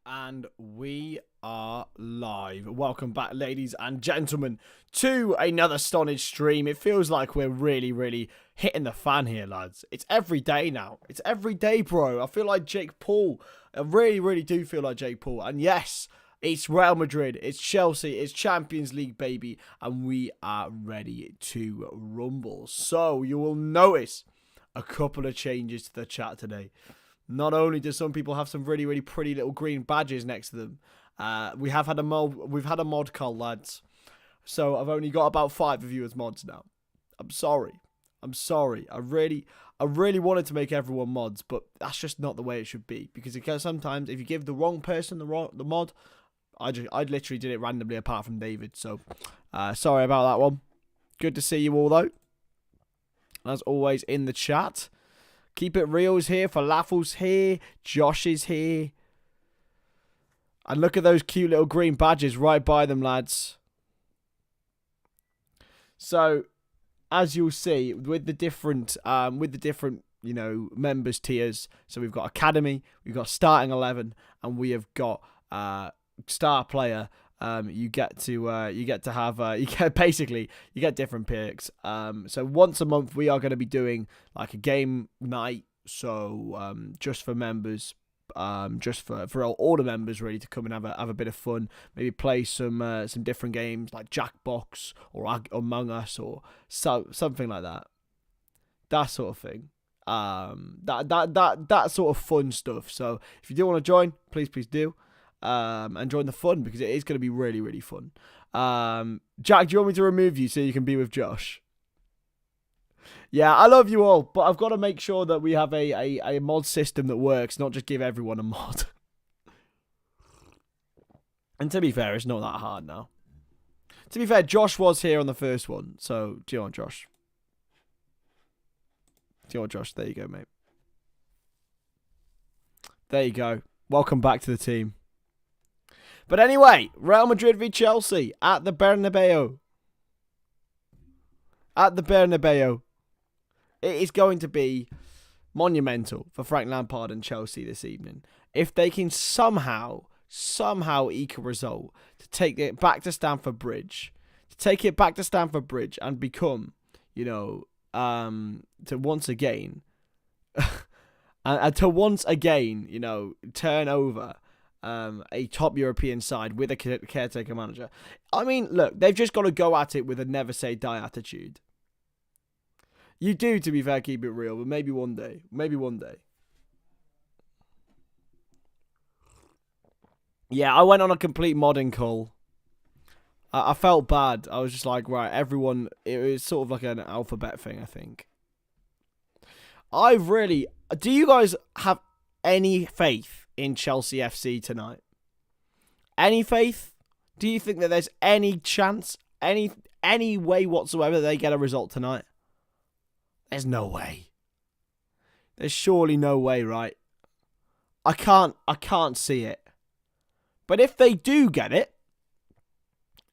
And we are live. Welcome back, ladies and gentlemen, to another Stonadge stream. It feels like we're really hitting the fan here, lads. It's every day now. It's every day, bro. I feel like Jake Paul. I really do feel like Jake Paul. And yes, it's Real Madrid, it's Chelsea, it's Champions League, baby. And we are ready to rumble. So you will notice a couple of changes to the chat today. Not only do some people have some really pretty little green badges next to them, we've had a mod call, lads. So I've only got about 5 of you as mods now. I'm sorry. I really wanted to make everyone mods, but that's just not the way it should be. Because sometimes if you give the wrong person the mod, I literally did it randomly apart from David. So sorry about that one. Good to see you all though. As always in the chat. Keep It Real's here, Falafel's here, Josh is here. And look at those cute little green badges right by them, lads. So, as you'll see, with the different, members tiers. So we've got Academy, we've got Starting 11, and we have got Star Player. You get different perks. So once a month we are going to be doing like a game night. So just for members, just for all the members really to come and have a bit of fun. Maybe play some different games like Jackbox or Among Us or something like that. That sort of thing. That sort of fun stuff. So if you do want to join, please do. And join the fun because it is going to be really fun. Jack, do you want me to remove you so you can be with Josh? Yeah, I love you all, but I've got to make sure that we have a mod system that works, not just give everyone a mod. And to be fair, it's not that hard now. To be fair, Josh was here on the first one, so do you want Josh? There you go, mate. There you go. Welcome back to the team. But anyway, Real Madrid v Chelsea at the Bernabeu. It is going to be monumental for Frank Lampard and Chelsea this evening. If they can somehow eke a result to take it back to Stamford Bridge. And become, to once again, turn over a top European side with a caretaker manager. I mean, look, they've just got to go at it with a never say die attitude. You do, to be fair, keep it real, but maybe one day. Yeah, I went on a complete modding call. I felt bad. I was just like, right, everyone, it was sort of like an alphabet thing, I think. Do you guys have any faith in Chelsea FC tonight? Any faith? Do you think that there's any chance, any way whatsoever they get a result tonight? There's no way. There's surely no way, right? I can't see it. But if they do get it,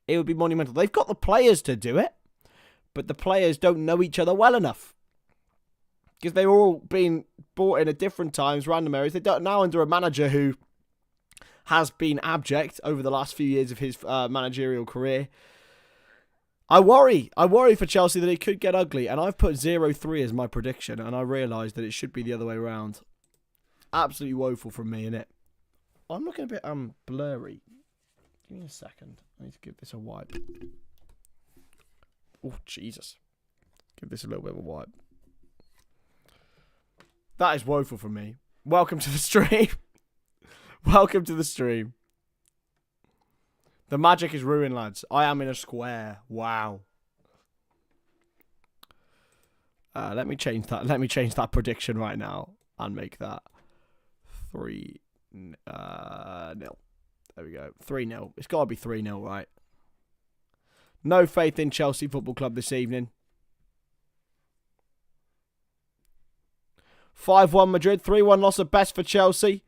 it would be monumental. They've got the players to do it, but the players don't know each other well enough. Because they've all been brought in at different times, random areas. They're now under a manager who has been abject over the last few years of his managerial career. I worry for Chelsea that it could get ugly. And I've put 0-3 as my prediction. And I realised that it should be the other way around. Absolutely woeful from me, innit? I'm looking a bit blurry. Give me a second. I need to give this a wipe. Oh, Jesus. Give this a little bit of a wipe. That is woeful for me. Welcome to the stream. Welcome to the stream. The magic is ruined, lads. I am in a square. Wow. Let me change that. Let me change that prediction right now and make that 3-0. There we go. 3-0. It's got to be 3-0, right? No faith in Chelsea Football Club this evening. 5-1 Madrid, 3-1 loss at best for Chelsea.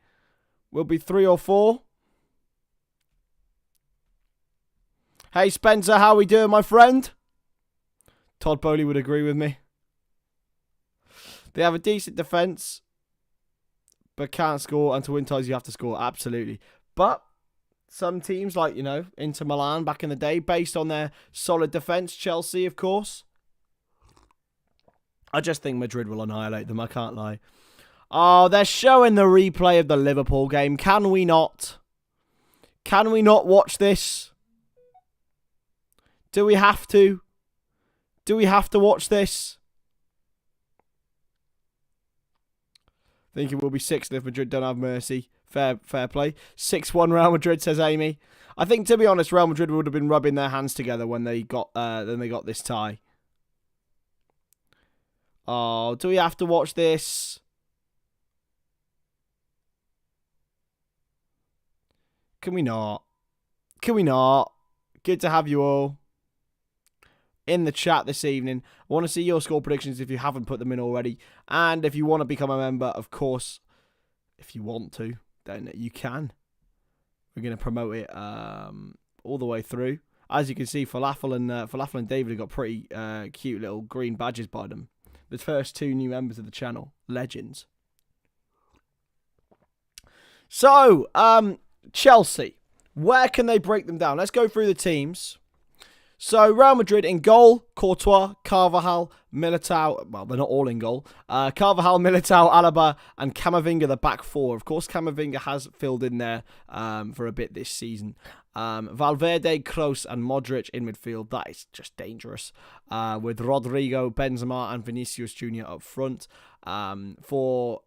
Will be 3 or 4. Hey Spencer, how we doing, my friend? Todd Bowley would agree with me. They have a decent defence, but can't score, and to win ties you have to score. Absolutely. But some teams like, Inter Milan back in the day, based on their solid defence, Chelsea, of course. I just think Madrid will annihilate them, I can't lie. Oh, they're showing the replay of the Liverpool game. Can we not? Can we not watch this? Do we have to? Do we have to watch this? I think it will be 6 if Madrid don't have mercy. Fair play. 6-1 Real Madrid, says Amy. I think, to be honest, Real Madrid would have been rubbing their hands together when they got this tie. Oh, do we have to watch this? Can we not? Can we not? Good to have you all in the chat this evening. I want to see your score predictions if you haven't put them in already. And if you want to become a member, of course, if you want to, then you can. We're going to promote it all the way through. As you can see, Falafel and David have got pretty cute little green badges by them. The first 2 new members of the channel. Legends. So, Chelsea. Where can they break them down? Let's go through the teams. So, Real Madrid in goal, Courtois, Carvajal, Militao. Well, they're not all in goal. Carvajal, Militao, Alaba, and Camavinga, the back 4. Of course, Camavinga has filled in there for a bit this season. Valverde, Kroos, and Modric in midfield. That is just dangerous. With Rodrigo, Benzema, and Vinicius Jr. up front. For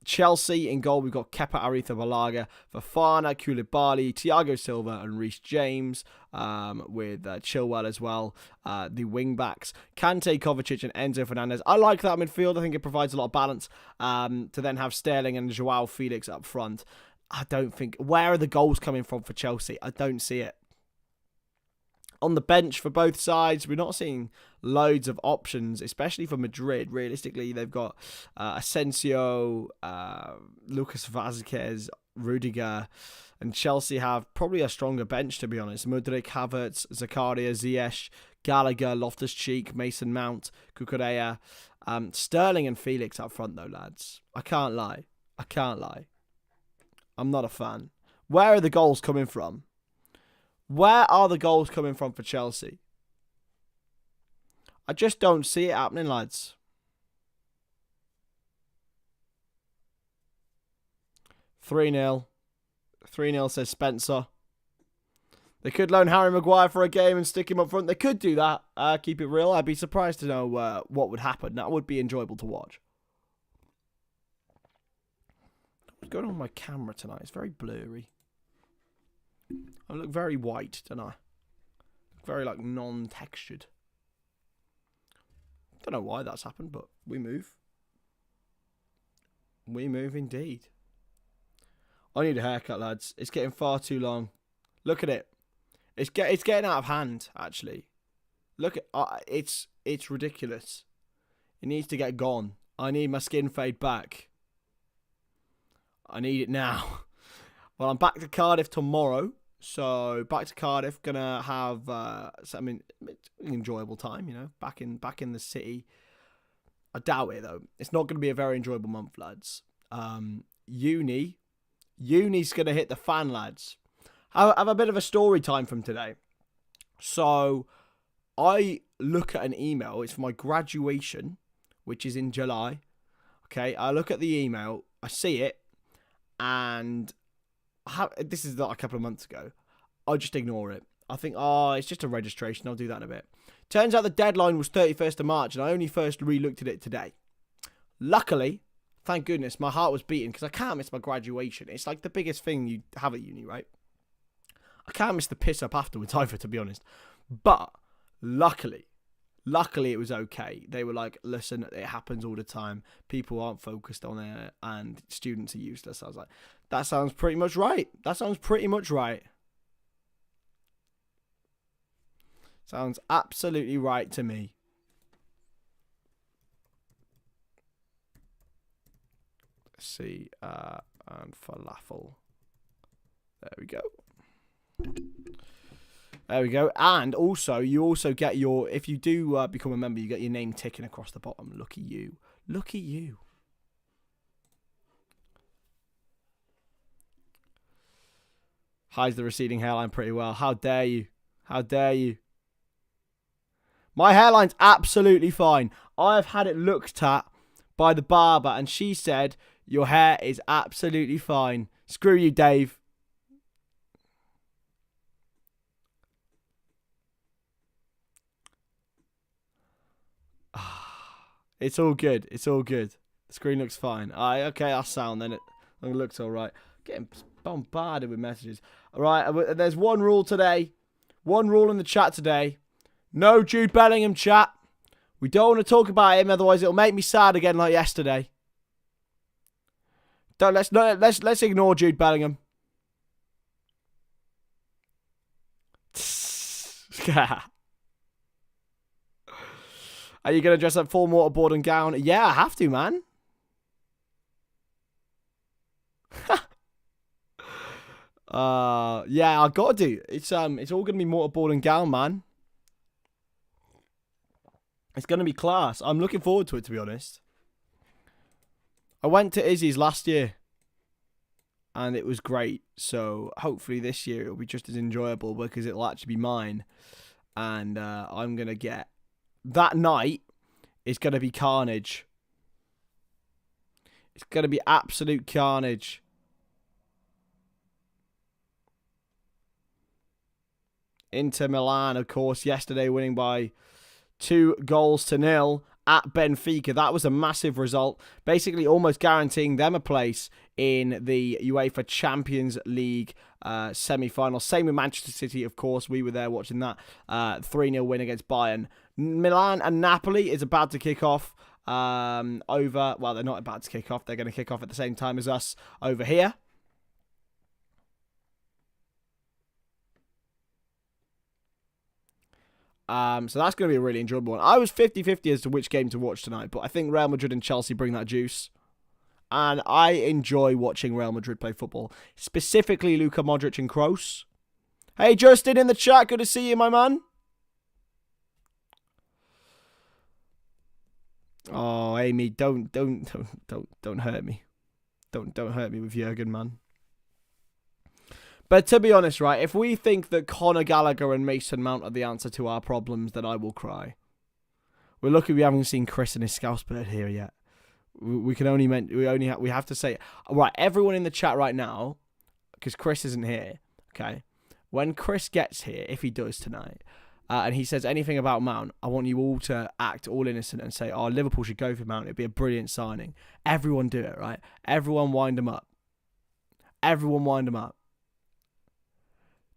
Chelsea in goal, we've got Kepa Arrizabalaga, Fofana, Koulibaly, Thiago Silva, and Reece James, with Chilwell as well. The wing-backs, Kante, Kovacic, and Enzo Fernandez. I like that midfield. I think it provides a lot of balance to then have Sterling and Joao Felix up front. I don't think... Where are the goals coming from for Chelsea? I don't see it. On the bench for both sides, we're not seeing loads of options, especially for Madrid. Realistically, they've got Asensio, Lucas Vázquez, Rudiger, and Chelsea have probably a stronger bench, to be honest. Mudryk, Havertz, Zakaria, Ziyech, Gallagher, Loftus-Cheek, Mason Mount, Cucurella, Sterling and Felix up front, though, lads. I can't lie. I'm not a fan. Where are the goals coming from? Where are the goals coming from for Chelsea? I just don't see it happening, lads. 3-0. 3-0 says Spencer. They could loan Harry Maguire for a game and stick him up front. They could do that. Keep it real. I'd be surprised to know what would happen. That would be enjoyable to watch. What's going on with my camera tonight? It's very blurry. I look very white, don't I? Very, non-textured. Don't know why that's happened, but we move. We move indeed. I need a haircut, lads. It's getting far too long. Look at it. It's getting out of hand, actually. Look at it's ridiculous. It needs to get gone. I need my skin fade back. I need it now. Well, I'm back to Cardiff tomorrow. So, back to Cardiff. Gonna have an enjoyable time, back in the city. I doubt it, though. It's not going to be a very enjoyable month, lads. Uni's going to hit the fan, lads. I have a bit of a story time from today. So, I look at an email. It's for my graduation, which is in July. Okay, I look at the email. I see it. And this is like a couple of months ago. I just ignore it. I think, it's just a registration. I'll do that in a bit. Turns out the deadline was 31st of March, and I only first re-looked at it today. Luckily, thank goodness, my heart was beating because I can't miss my graduation. It's like the biggest thing you have at uni, right? I can't miss the piss up afterwards either, to be honest. But luckily it was okay. They were like, listen, it happens all the time. People aren't focused on it and students are useless. I was like, that sounds pretty much right. Sounds absolutely right to me. Let's see. And falafel. There we go. There we go. And also, you also get your, if you do become a member, you get your name ticking across the bottom. Look at you. Look at you. Hides the receding hairline pretty well. How dare you? How dare you? My hairline's absolutely fine. I've had it looked at by the barber and she said, your hair is absolutely fine. Screw you, Dave. It's all good. It's all good. The screen looks fine. Okay, I'll sound then. It looks all right. Getting bombarded with messages. All right, there's one rule today. One rule in the chat today. No Jude Bellingham chat. We don't want to talk about him, otherwise it'll make me sad again like yesterday. Let's ignore Jude Bellingham. Are you going to dress up full mortarboard and gown? Yeah, I have to, man. Yeah, I got to do. It's all going to be mortarboard and gown, man. It's going to be class. I'm looking forward to it, to be honest. I went to Izzy's last year. And it was great. So hopefully this year it'll be just as enjoyable because it'll actually be mine. And I'm going to get... That night is going to be carnage. It's going to be absolute carnage. Inter Milan, of course, yesterday winning by 2-0 at Benfica. That was a massive result, basically almost guaranteeing them a place in the UEFA Champions League semi-final. Same with Manchester City, of course. We were there watching that 3-0 win against Bayern. Milan and Napoli is about to kick off over... Well, they're not about to kick off. They're going to kick off at the same time as us over here. So that's going to be a really enjoyable one. I was 50-50 as to which game to watch tonight, but I think Real Madrid and Chelsea bring that juice. And I enjoy watching Real Madrid play football, specifically Luka Modric and Kroos. Hey, Justin in the chat, good to see you, my man. Oh, Amy, don't hurt me. Don't hurt me with Jurgen, man. But to be honest, right, if we think that Conor Gallagher and Mason Mount are the answer to our problems, then I will cry. We're lucky we haven't seen Chris and his Scouse bird here yet. We have to say, right, everyone in the chat right now, because Chris isn't here, okay? When Chris gets here, if he does tonight, and he says anything about Mount, I want you all to act all innocent and say, oh, Liverpool should go for Mount. It'd be a brilliant signing. Everyone do it, right? Everyone wind him up. Everyone wind him up.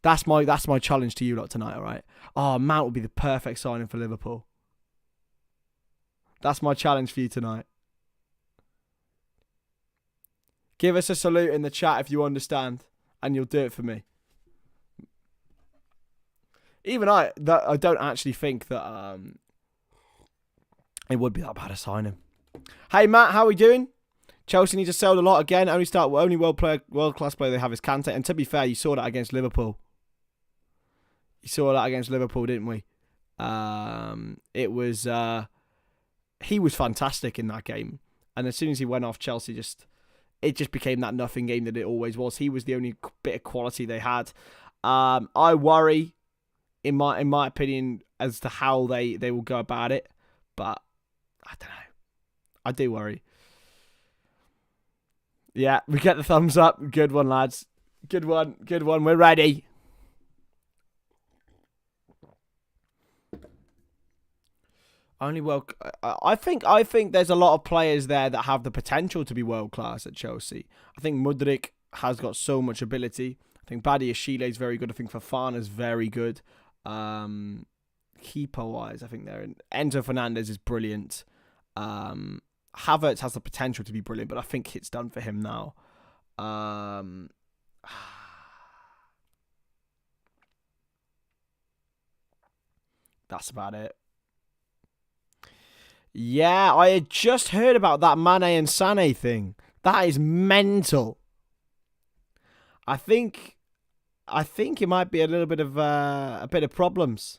That's my challenge to you lot tonight, all right? Oh, Mount would be the perfect signing for Liverpool. That's my challenge for you tonight. Give us a salute in the chat if you understand, and you'll do it for me. Even I don't actually think that it would be that bad a signing. Hey Matt, how are we doing? Chelsea need to sell a lot again. Only world class player they have is Kante, and to be fair, you saw that against Liverpool. You saw that against Liverpool, didn't we? It was he was fantastic in that game, and as soon as he went off, Chelsea it just became that nothing game that it always was. He was the only bit of quality they had. I worry, in my opinion, as to how they will go about it, but I don't know. I do worry. Yeah, we get the thumbs up. Good one, lads. Good one. Good one. We're ready. I think there's a lot of players there that have the potential to be world class at Chelsea. I think Mudryk has got so much ability. I think Badiashile is very good. I think Fofana's very good. Keeper wise, I think Enzo Fernandez is brilliant. Havertz has the potential to be brilliant, but I think it's done for him now. That's about it. Yeah, I had just heard about that Mane and Sané thing. That is mental. I think it might be a little bit of problems.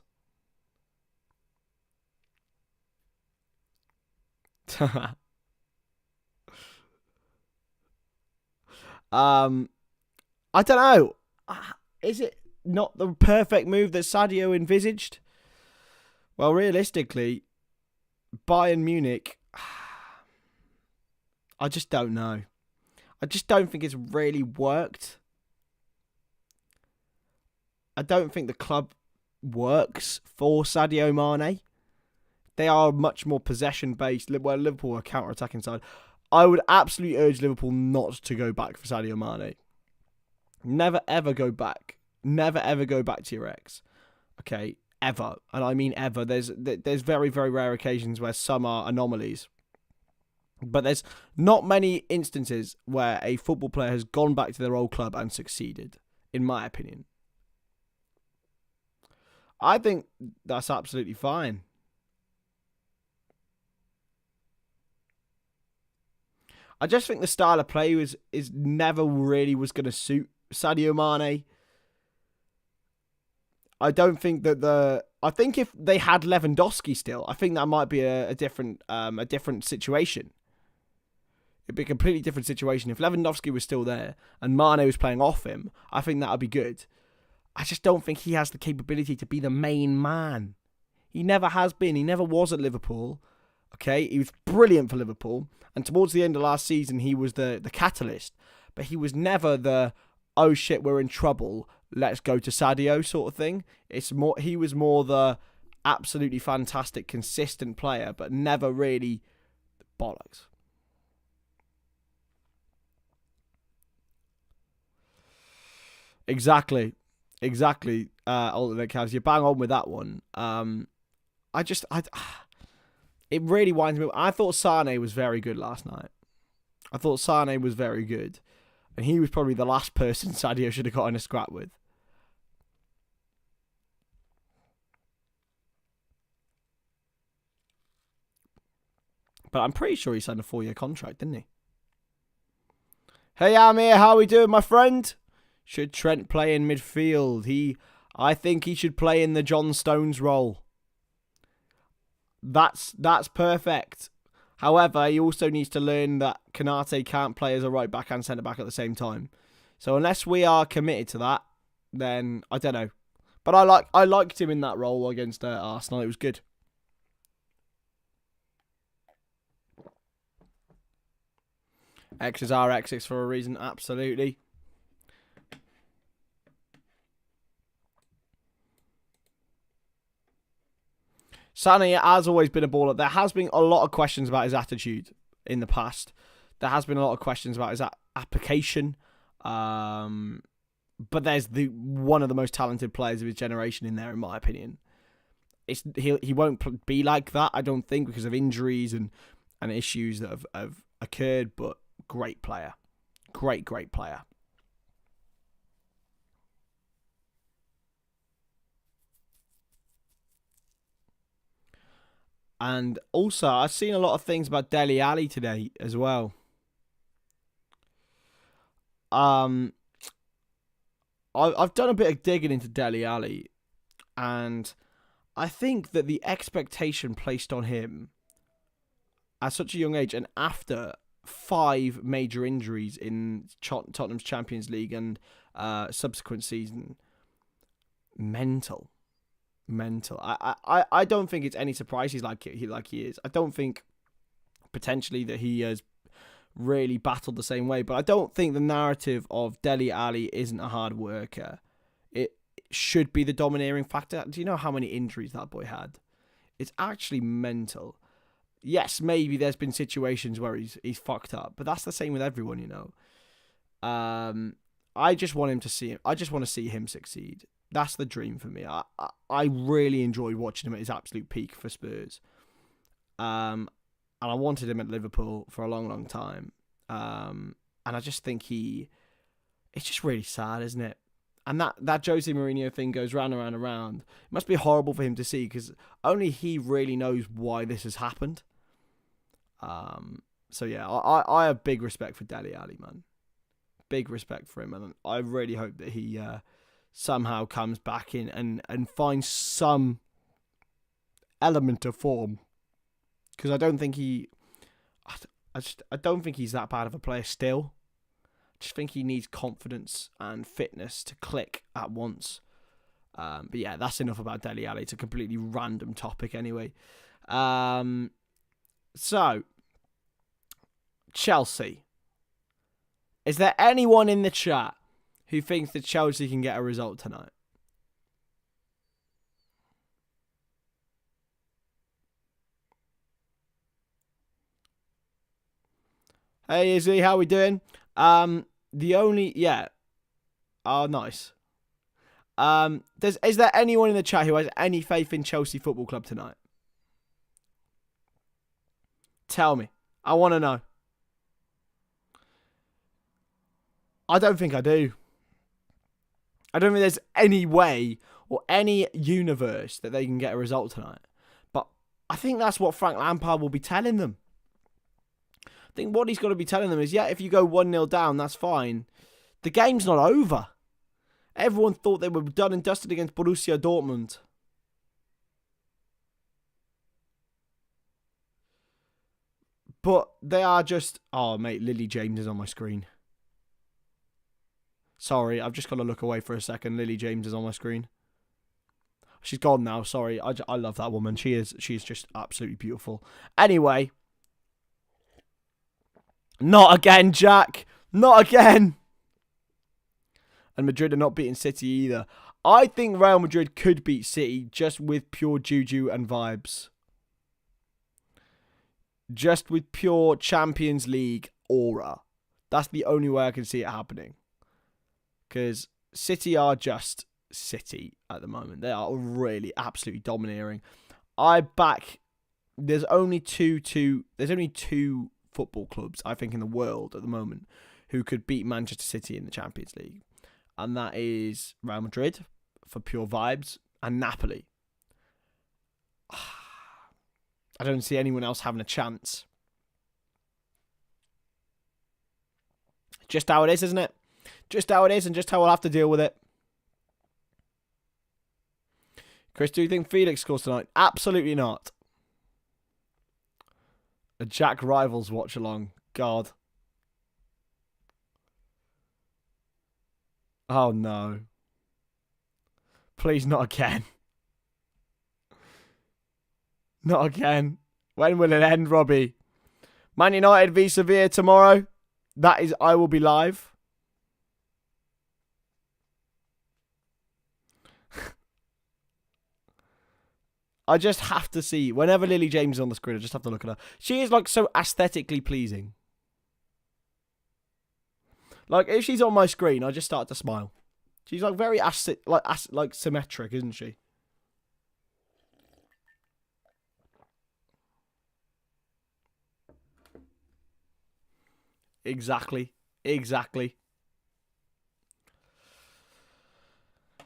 I don't know. Is it not the perfect move that Sadio envisaged? Well, realistically, Bayern Munich, I just don't know. I just don't think it's really worked. I don't think the club works for Sadio Mane. They are much more possession-based. Well, Liverpool are counter-attacking side. I would absolutely urge Liverpool not to go back for Sadio Mane. Never, ever go back. Never, ever go back to your ex. Okay? Ever. And I mean ever. There's very, very rare occasions where some are anomalies. But there's not many instances where a football player has gone back to their old club and succeeded, in my opinion. I think that's absolutely fine. I just think the style of play is never really was going to suit Sadio Mane. I don't think that I think if they had Lewandowski still, I think that might be a different situation. It'd be a completely different situation. If Lewandowski was still there and Mane was playing off him, I think that would be good. I just don't think he has the capability to be the main man. He never has been. He never was at Liverpool. Okay, he was brilliant for Liverpool. And towards the end of last season, he was the catalyst. But he was never the, oh shit, we're in trouble, let's go to Sadio sort of thing. He was more the absolutely fantastic, consistent player, but never really bollocks. Exactly. Alternate Cavs, you bang on with that one. It really winds me up. I thought Sane was very good last night. I thought Sane was very good. And he was probably the last person Sadio should have got in a scrap with. But I'm pretty sure he signed a 4-year contract, didn't he? Hey, Amir, how we doing, my friend? Should Trent play in midfield? I think he should play in the John Stones role. That's perfect. However, he also needs to learn that Konate can't play as a right back and centre back at the same time. So unless we are committed to that, then I don't know. But I liked him in that role against Arsenal. It was good. X's are X's for a reason, absolutely. Sané has always been a baller. There has been a lot of questions about his attitude in the past. There has been a lot of questions about his application. But there's one of the most talented players of his generation in there, in my opinion. He won't be like that, I don't think, because of injuries and issues that have occurred, but great player. Great player. And also, I've seen a lot of things about Dele Alli today as well. I've done a bit of digging into Dele Alli, and I think that the expectation placed on him at such a young age, and after 5 major injuries in Tottenham's Champions League and subsequent season, mental. I don't think it's any surprise he's like he is. I don't think potentially that he has really battled the same way, but I don't think the narrative of Dele Alli isn't a hard worker. It should be the domineering factor. Do you know how many injuries that boy had? It's actually mental. Yes, maybe there's been situations where he's fucked up, but that's the same with everyone, you know. I just want to see him succeed. That's the dream for me. I really enjoyed watching him at his absolute peak for Spurs. And I wanted him at Liverpool for a long time. And I just think it's just really sad, isn't it? And that Jose Mourinho thing goes round and round and round. It must be horrible for him to see, because only he really knows why this has happened. So yeah, I have big respect for Dele Alli, man. Big respect for him, and I really hope that he somehow comes back in and finds some element of form, because I don't think I don't think he's that bad of a player still. Just think he needs confidence and fitness to click at once. But yeah, that's enough about Dele Alli. It's a completely random topic anyway. So, Chelsea. Is there anyone in the chat who thinks that Chelsea can get a result tonight? Hey Izzy, how we doing? Oh, nice. Is there anyone in the chat who has any faith in Chelsea Football Club tonight? Tell me. I want to know. I don't think I do. I don't think there's any way or any universe that they can get a result tonight. But I think that's what Frank Lampard will be telling them. I think what he's got to be telling them is, yeah, if you go 1-0 down, that's fine. The game's not over. Everyone thought they were done and dusted against Borussia Dortmund. But they are just... Oh, mate, Lily James is on my screen. Sorry, I've just got to look away for a second. Lily James is on my screen. She's gone now. Sorry, I love that woman. She is just absolutely beautiful. Anyway. Not again, Jack. Not again. And Madrid are not beating City either. I think Real Madrid could beat City just with pure juju and vibes. Just with pure Champions League aura. That's the only way I can see it happening. Because City are just City at the moment. They are really absolutely domineering. There's only two football clubs, I think, in the world at the moment who could beat Manchester City in the Champions League. And that is Real Madrid for pure vibes and Napoli. I don't see anyone else having a chance. Just how it is, isn't it? Just how it is and just how we'll have to deal with it. Chris, do you think Felix scores tonight? Absolutely not. A Jack Rivals watch-along. God. Oh, no. Please, not again. Not again. When will it end, Robbie? Man United v Sevilla tomorrow. That is, I will be live. I just have to see. Whenever Lily James is on the screen, I just have to look at her. She is like so aesthetically pleasing. Like if she's on my screen, I just start to smile. She's like very like symmetric, isn't she? Exactly.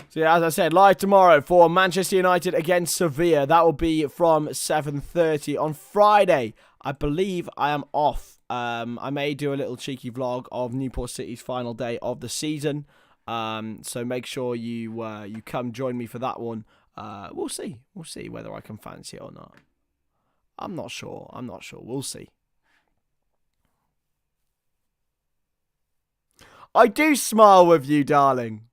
So yeah, as I said, live tomorrow for Manchester United against Sevilla. That will be from 7:30 on Friday. I believe I am off. I may do a little cheeky vlog of Newport City's final day of the season. So make sure you come join me for that one. We'll see. We'll see whether I can fancy it or not. I'm not sure. We'll see. I do smile with you, darling.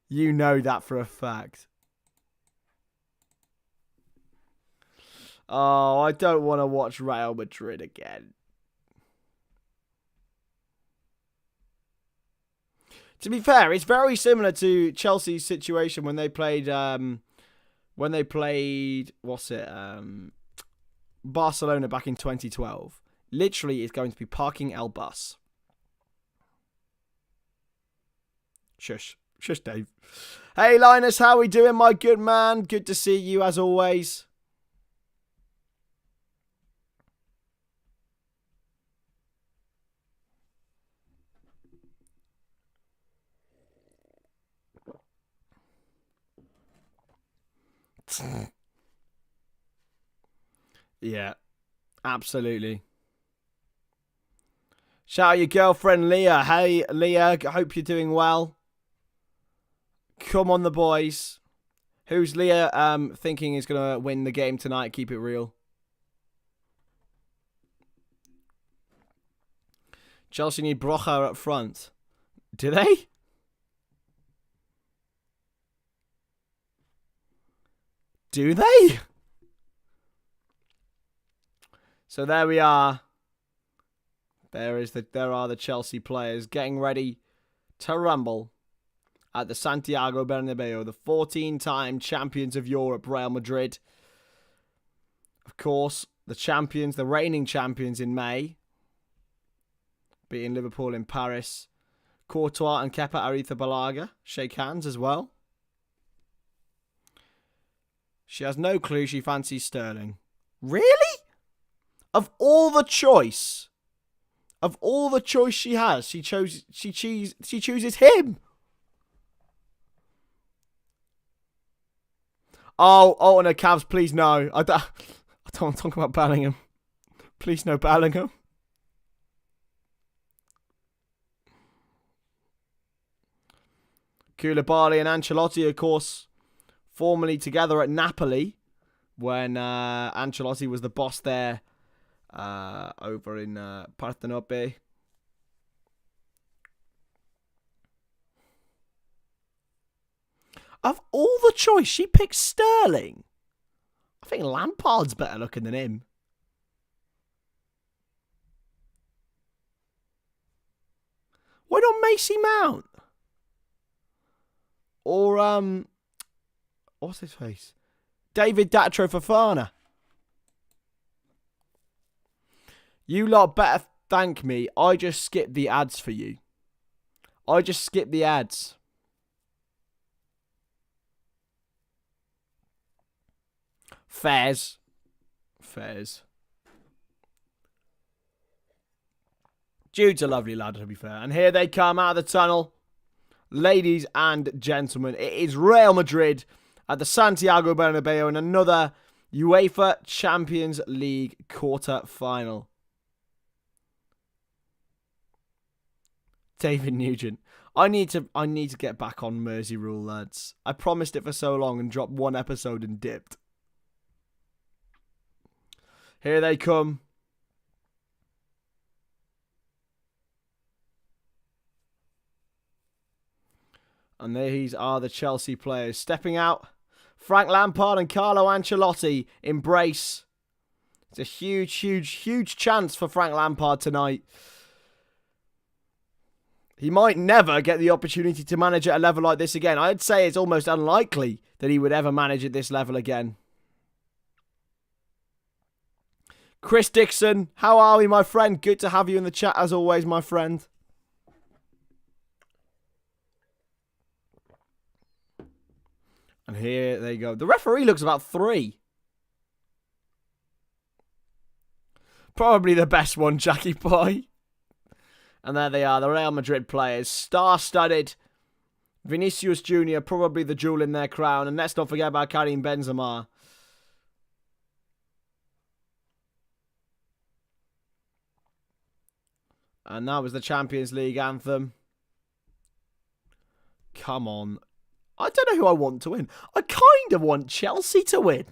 You know that for a fact. Oh, I don't want to watch Real Madrid again. To be fair, it's very similar to Chelsea's situation when they played Barcelona back in 2012. Literally, it's going to be parking El Bus. Shush, Dave. Hey, Linus, how we doing, my good man? Good to see you, as always. Yeah, absolutely. Shout out your girlfriend, Leah. Hey, Leah, hope you're doing well. Come on, the boys. Who's Leah thinking is going to win the game tonight? Keep it real. Chelsea need Brocha up front. Do they? Do they? So there we are. There are the Chelsea players getting ready to rumble at the Santiago Bernabeu, the 14-time champions of Europe, Real Madrid. Of course, the champions, the reigning champions in May, beating Liverpool in Paris. Courtois and Kepa Arrizabalaga shake hands as well. She has no clue she fancies Sterling. Really? Of all the choice she has, she chooses him. Oh, no, Cavs, please no. I don't want to talk about Bellingham. Please no Bellingham. Koulibaly and Ancelotti, of course, formerly together at Napoli when Ancelotti was the boss there over in Partenope. Of all the choice, she picked Sterling. I think Lampard's better looking than him. Why not Macy Mount? Or, what's his face? David Datro Fofana. You lot better thank me. I just skipped the ads for you. I just skipped the ads. Fairs. Jude's a lovely lad, to be fair. And here they come out of the tunnel. Ladies and gentlemen, it is Real Madrid at the Santiago Bernabeu in another UEFA Champions League quarter-final. David Nugent. I need to get back on Mersey rule, lads. I promised it for so long and dropped one episode and dipped. Here they come. And these are the Chelsea players stepping out. Frank Lampard and Carlo Ancelotti embrace. It's a huge chance for Frank Lampard tonight. He might never get the opportunity to manage at a level like this again. I'd say it's almost unlikely that he would ever manage at this level again. Chris Dixon, how are we, my friend? Good to have you in the chat as always, my friend. And here they go. The referee looks about 3. Probably the best one, Jackie Boy. And there they are, the Real Madrid players. Star-studded. Vinicius Jr., probably the jewel in their crown. And let's not forget about Karim Benzema. And that was the Champions League anthem. Come on. I don't know who I want to win. I kind of want Chelsea to win.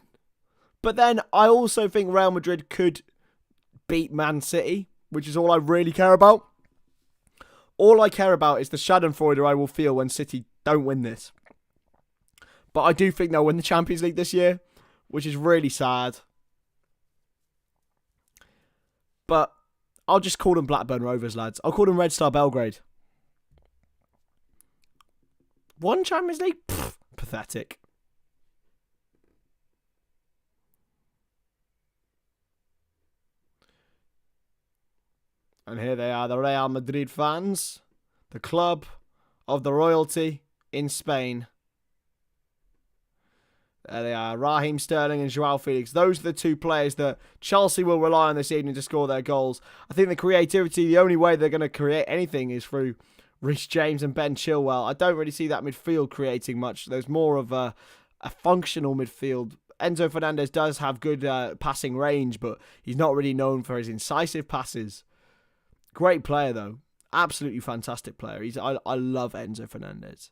But then I also think Real Madrid could beat Man City, which is all I really care about. All I care about is the schadenfreude I will feel when City don't win this. But I do think they'll win the Champions League this year, which is really sad. But I'll just call them Blackburn Rovers, lads. I'll call them Red Star Belgrade. One Champions League? Pfft, pathetic. And here they are, the Real Madrid fans. The club of the royalty in Spain. There they are, Raheem Sterling and Joao Felix. Those are the two players that Chelsea will rely on this evening to score their goals. I think the creativity, the only way they're going to create anything is through Reece James and Ben Chilwell. I don't really see that midfield creating much. There's more of a functional midfield. Enzo Fernandez does have good passing range, but he's not really known for his incisive passes. Great player, though. Absolutely fantastic player. I love Enzo Fernandez.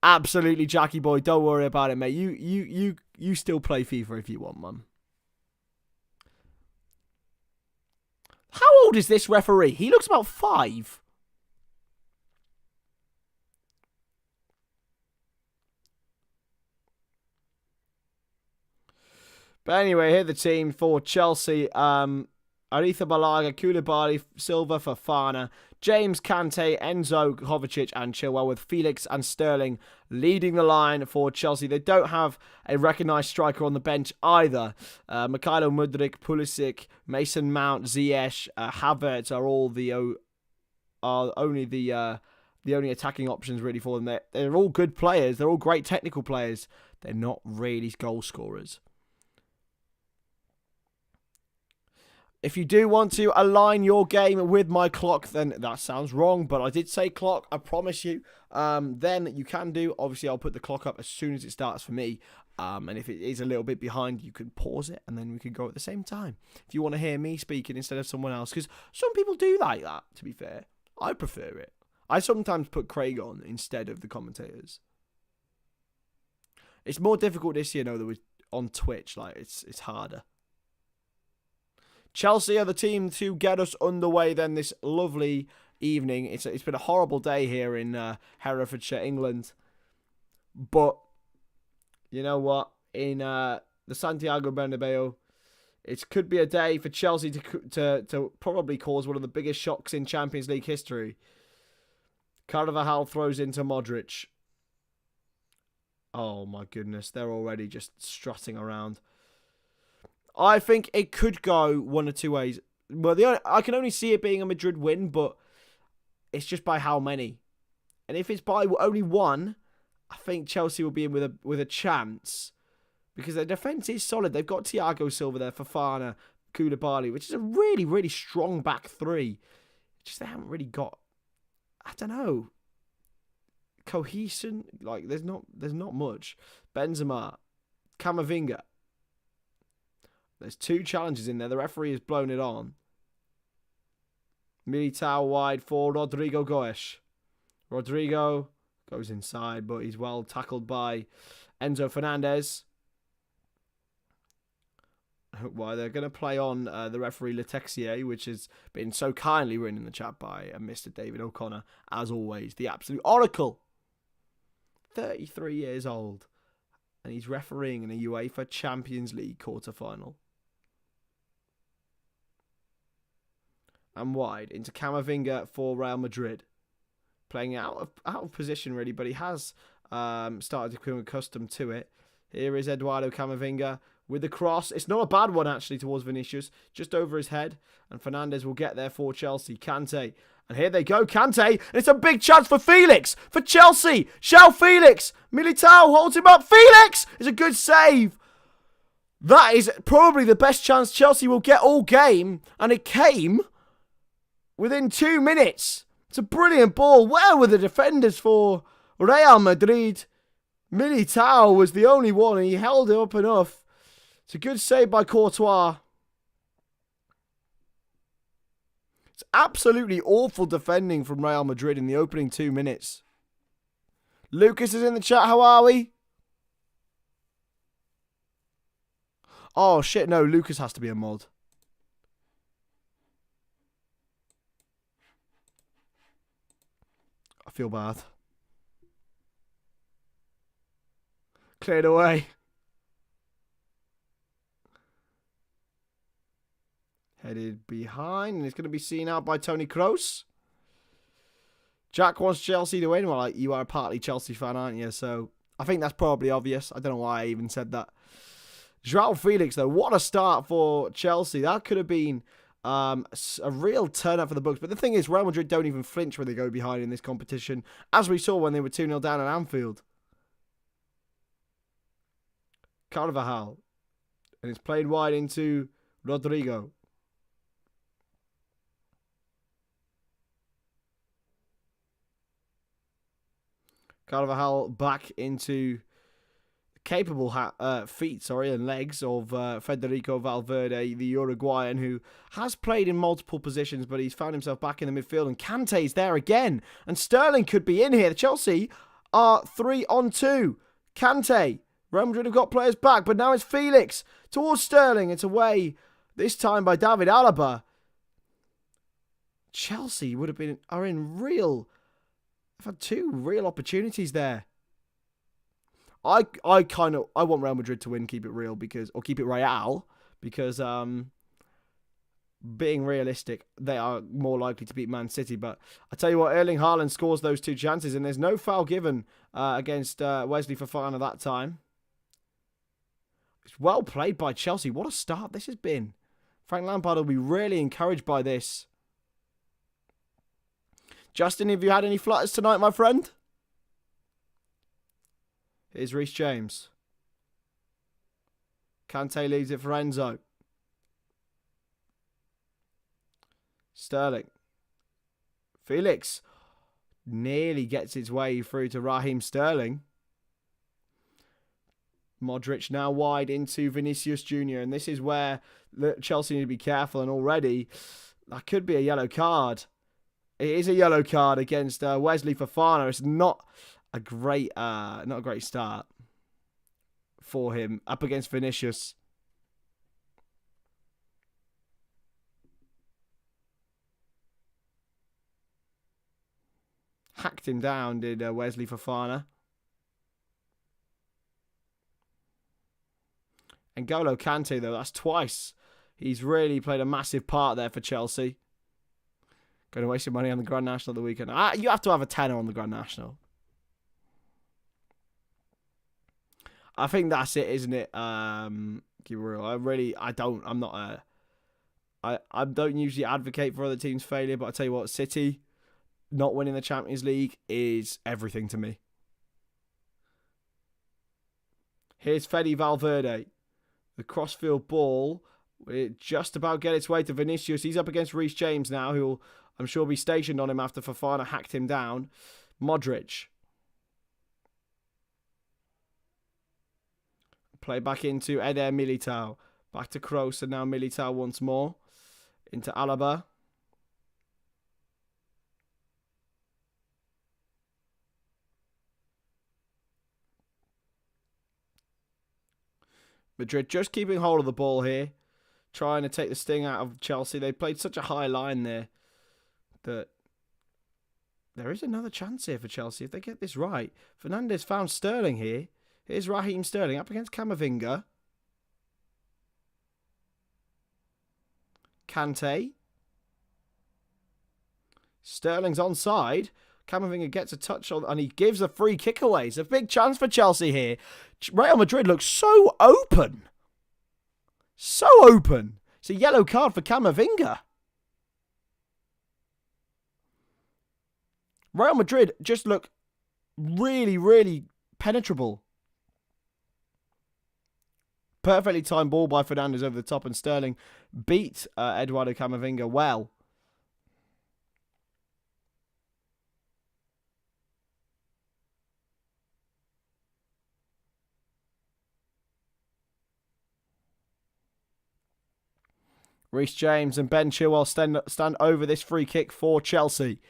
Absolutely, Jackie Boy. Don't worry about it, mate. You still play FIFA if you want, man. How old is this referee? He looks about 5. But anyway, here are the team for Chelsea. Aritha Balaga, Koulibaly, Silva, Fofana, James, Kante, Enzo, Kovacic and Chilwell, with Felix and Sterling leading the line for Chelsea. They don't have a recognised striker on the bench either. Mikhailo Mudryk, Pulisic, Mason Mount, Ziyech, Havertz are all only the only attacking options really for them. They're all good players. They're all great technical players. They're not really goal scorers. If you do want to align your game with my clock, then that sounds wrong, but I did say clock, I promise you. Then you can do. Obviously, I'll put the clock up as soon as it starts for me. And if it is a little bit behind, you can pause it, and then we can go at the same time. If you want to hear me speaking instead of someone else, because some people do like that, to be fair. I prefer it. I sometimes put Craig on instead of the commentators. It's more difficult this year, though, that we're on Twitch. Like, it's harder. Chelsea are the team to get us underway then this lovely evening. It's been a horrible day here in Herefordshire, England. But, you know what? In the Santiago Bernabeu, it could be a day for Chelsea to probably cause one of the biggest shocks in Champions League history. Carvajal throws into Modric. Oh my goodness, they're already just strutting around. I think it could go one or two ways. Well, I can only see it being a Madrid win, but it's just by how many. And if it's by only one, I think Chelsea will be in with a chance, because their defence is solid. They've got Thiago Silva there, Fofana, Koulibaly, which is a really, really strong back three. Just they haven't really got, I don't know, cohesion. Like there's not much. Benzema, Camavinga. There's 2 challenges in there. The referee has blown it on. Militao wide for Rodrigo Goes. Rodrigo goes inside, but he's well tackled by Enzo Fernandez. Why they're going to play on the referee Letexier, which has been so kindly written in the chat by Mr. David O'Connor, as always, the absolute oracle. 33 years old, and he's refereeing in a UEFA Champions League quarter-final. And wide into Camavinga for Real Madrid. Playing out of position, really, but he has started to become accustomed to it. Here is Eduardo Camavinga with the cross. It's not a bad one, actually, towards Vinicius. Just over his head. And Fernandez will get there for Chelsea. Kante. And here they go, Kante. And it's a big chance for Felix. For Chelsea. Shall Felix. Militao holds him up. Felix is a good save. That is probably the best chance Chelsea will get all game. And it came within 2 minutes. It's a brilliant ball. Where were the defenders for Real Madrid? Militao was the only one, and he held it up enough. It's a good save by Courtois. It's absolutely awful defending from Real Madrid in the opening 2 minutes. Lucas is in the chat. How are we? Oh, shit. No, Lucas has to be a mod. I feel bad. Cleared away. Headed behind, and it's going to be seen out by Toni Kroos. Jack wants Chelsea to win. Well, you are a partly Chelsea fan, aren't you? So I think that's probably obvious. I don't know why I even said that. João Felix, though, what a start for Chelsea. That could have been a real turn-up for the books. But the thing is, Real Madrid don't even flinch when they go behind in this competition, as we saw when they were 2-0 down at Anfield. Carvajal. And it's played wide into Rodrigo. Carvajal back into capable feet, and legs of Federico Valverde, the Uruguayan, who has played in multiple positions, but he's found himself back in the midfield. And Kante's there again. And Sterling could be in here. The Chelsea are 3-on-2. Kante. Real Madrid have got players back, but now it's Felix towards Sterling. It's away, this time by David Alaba. Chelsea are in real. I've had 2 real opportunities there. I want Real Madrid to win, keep it real, or keep it Real, because being realistic, they are more likely to beat Man City. But I tell you what, Erling Haaland scores those 2 chances, and there's no foul given against Wesley Fofana that time. It's well played by Chelsea. What a start this has been. Frank Lampard will be really encouraged by this. Justin, have you had any flutters tonight, my friend? Here's Reece James. Kante leaves it for Enzo. Sterling. Felix nearly gets its way through to Raheem Sterling. Modric now wide into Vinicius Jr. And this is where Chelsea need to be careful. And already, that could be a yellow card. It is a yellow card against Wesley Fofana. It's not a great start for him up against Vinicius. Hacked him down, did Wesley Fofana. And N'Golo Kante, though, that's twice. He's really played a massive part there for Chelsea. Going to waste your money on the Grand National the weekend. You have to have a tenner on the Grand National. I think that's it, isn't it? Keep it real. I don't usually advocate for other teams' failure, but I tell you what, City not winning the Champions League is everything to me. Here's Fede Valverde. The crossfield ball will just about get its way to Vinicius. He's up against Reece James now, who will, I'm sure, be stationed on him after Fofana hacked him down. Modric. Play back into Eder Militao. Back to Kroos, and now Militao once more. Into Alaba. Madrid just keeping hold of the ball here. Trying to take the sting out of Chelsea. They played such a high line there that there is another chance here for Chelsea if they get this right. Fernandes found Sterling here. Here's Raheem Sterling up against Camavinga. Kante. Sterling's onside. Camavinga gets a touch on, and he gives a free kick away. It's a big chance for Chelsea here. Real Madrid looks so open. So open. It's a yellow card for Camavinga. Real Madrid just look really, really penetrable. Perfectly timed ball by Fernandes over the top, and Sterling beat Eduardo Camavinga well. Reece James and Ben Chilwell stand over this free kick for Chelsea.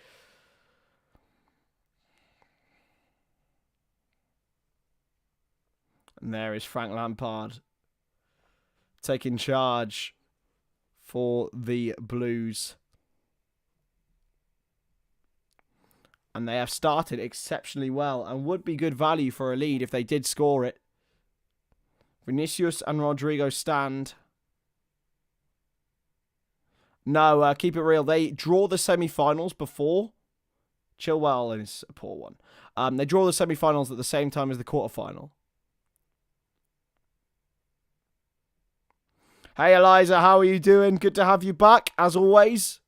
And there is Frank Lampard taking charge for the Blues. And they have started exceptionally well and would be good value for a lead if they did score it. Vinicius and Rodrigo stand. No, keep it real. They draw the semi-finals before. Chilwell is a poor one. They draw the semi-finals at the same time as the quarter-final. Hey, Eliza, how are you doing? Good to have you back, as always.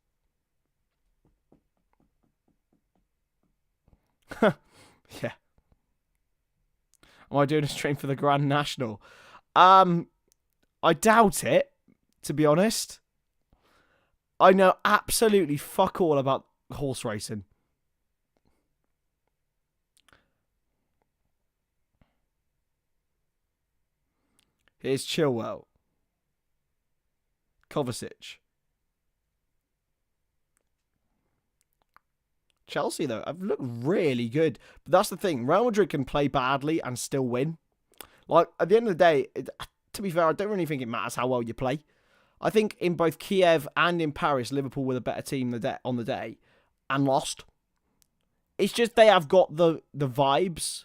Yeah. Am I doing a stream for the Grand National? I doubt it, to be honest. I know absolutely fuck all about horse racing. Here's Chilwell. Kovacic. Chelsea, though, have looked really good. But that's the thing. Real Madrid can play badly and still win. Like, at the end of the day, to be fair, I don't really think it matters how well you play. I think in both Kiev and in Paris, Liverpool were the better team on the day and lost. It's just they have got the vibes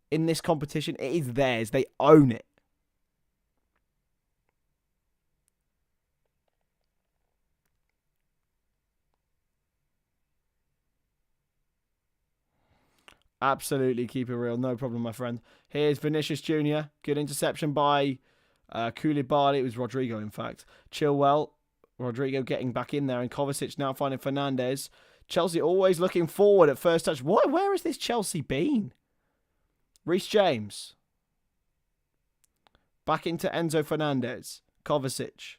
in this competition. It is theirs. They own it. Absolutely, keep it real. No problem, my friend. Here's Vinicius Jr. Good interception by Koulibaly. It was Rodrigo, in fact. Chilwell. Rodrigo getting back in there. And Kovacic now finding Fernandes. Chelsea always looking forward at first touch. Where has this Chelsea been? Reece James. Back into Enzo Fernandez. Kovacic.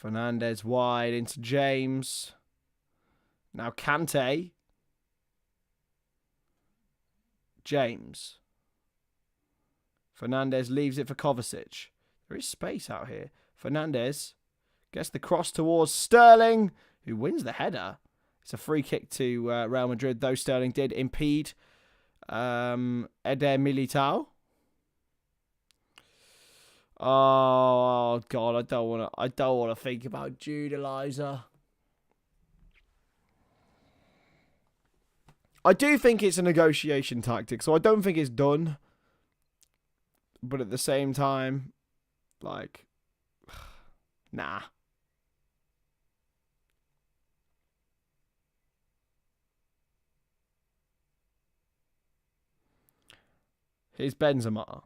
Fernandes wide into James. Now Kante. James. Fernandes leaves it for Kovacic. There is space out here. Fernandes gets the cross towards Sterling, who wins the header. It's a free kick to Real Madrid, though Sterling did impede Eder Militao. Oh God, I don't want to think about Jude Eliza. I do think it's a negotiation tactic, so I don't think it's done. But at the same time, like, nah. Here's Benzema.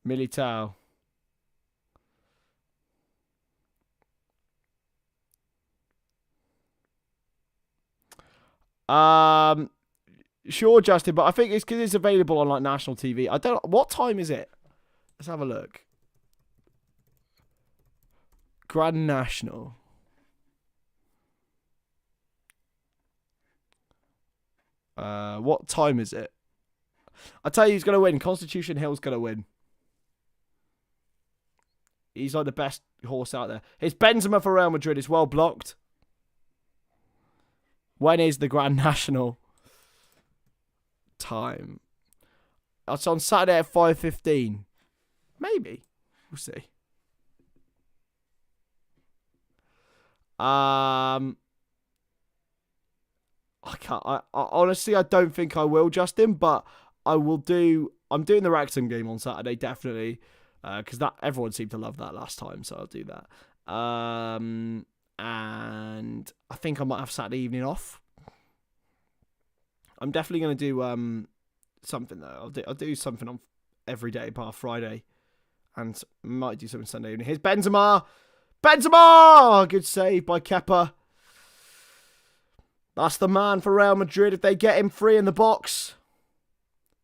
Militao. Sure, Justin, but I think it's because it's available on like national TV. I don't. What time is it? Let's have a look. Grand National. What time is it? I tell you, who's gonna win. Constitution Hill's gonna win. He's like the best horse out there. It's Benzema for Real Madrid. It's well blocked. When is the Grand National time? It's on Saturday at 5:15. Maybe. We'll see. I can't. I honestly, I don't think I will, Justin. But I will do. I'm doing the Wrexham game on Saturday, definitely, because that everyone seemed to love that last time, so I'll do that. And I think I might have Saturday evening off. I'm definitely going to do something though. I'll do something on every day apart Friday, and might do something Sunday evening. Here's Benzema. Benzema! Good save by Kepa. That's the man for Real Madrid if they get him free in the box.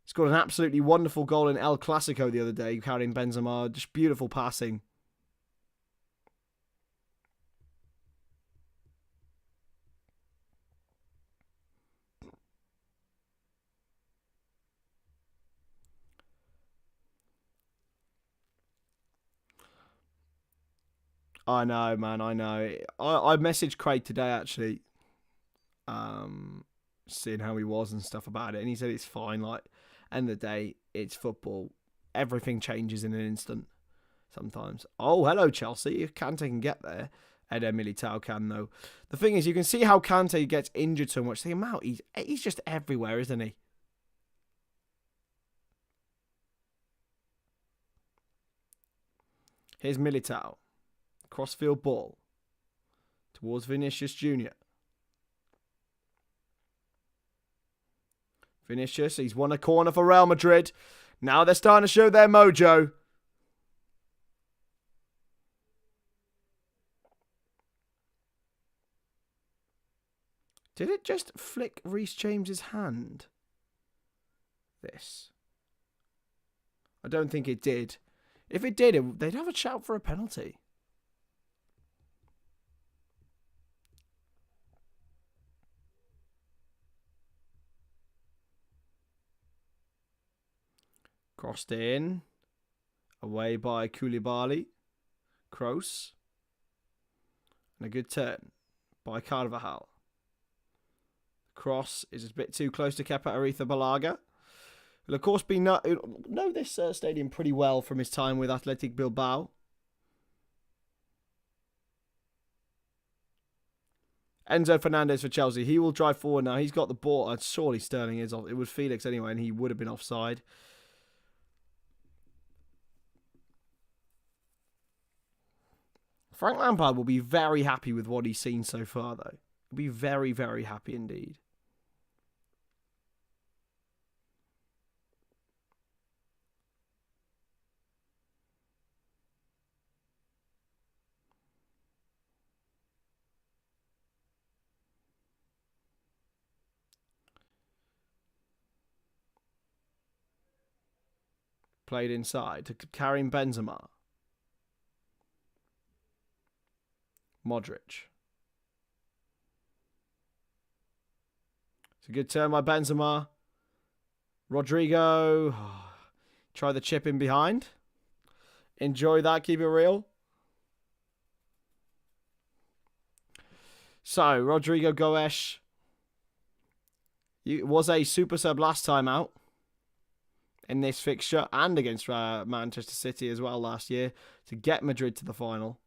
He scored an absolutely wonderful goal in El Clasico the other day, carrying Benzema. Just beautiful passing. I know, man. I know. I messaged Craig today, actually, seeing how he was and stuff about it, and he said it's fine. Like, end of the day, it's football. Everything changes in an instant. Sometimes. Oh, hello, Chelsea. If Kante can get there, Eder Militao can, though. The thing is, you can see how Kante gets injured so much. The amount he's just everywhere, isn't he? Here's Militao. Crossfield ball towards Vinicius Jr. Vinicius, he's won a corner for Real Madrid. Now they're starting to show their mojo. Did it just flick Reece James's hand? This. I don't think it did. If it did, they'd have a shout for a penalty. Crossed in. Away by Koulibaly. Kroos. And a good turn. by Carvajal. Cross is a bit too close to Kepa Arrizabalaga. Will, of course, know this stadium pretty well from his time with Athletic Bilbao. Enzo Fernandez for Chelsea. He will drive forward now. He's got the ball. Surely Sterling is off. It was Felix anyway, and he would have been offside. Frank Lampard will be very happy with what he's seen so far, though. He'll be very, very happy indeed. Played inside to Karim Benzema. Modric. It's a good turn by Benzema. Rodrigo. Try the chip in behind. Enjoy that. Keep it real. So, Rodrigo Goes was a super sub last time out in this fixture and against Manchester City as well last year to get Madrid to the final.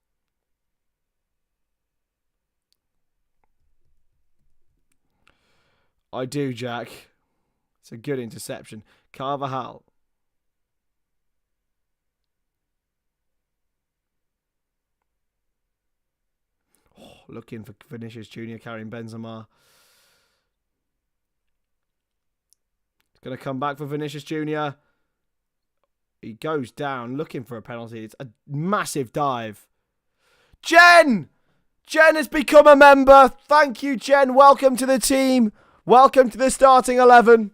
I do, Jack. It's a good interception. Carvajal. Oh, looking for Vinicius Jr. carrying Benzema. It's going to come back for Vinicius Jr. He goes down looking for a penalty. It's a massive dive. Jen! Jen has become a member. Thank you, Jen. Welcome to the team. Welcome to the starting 11.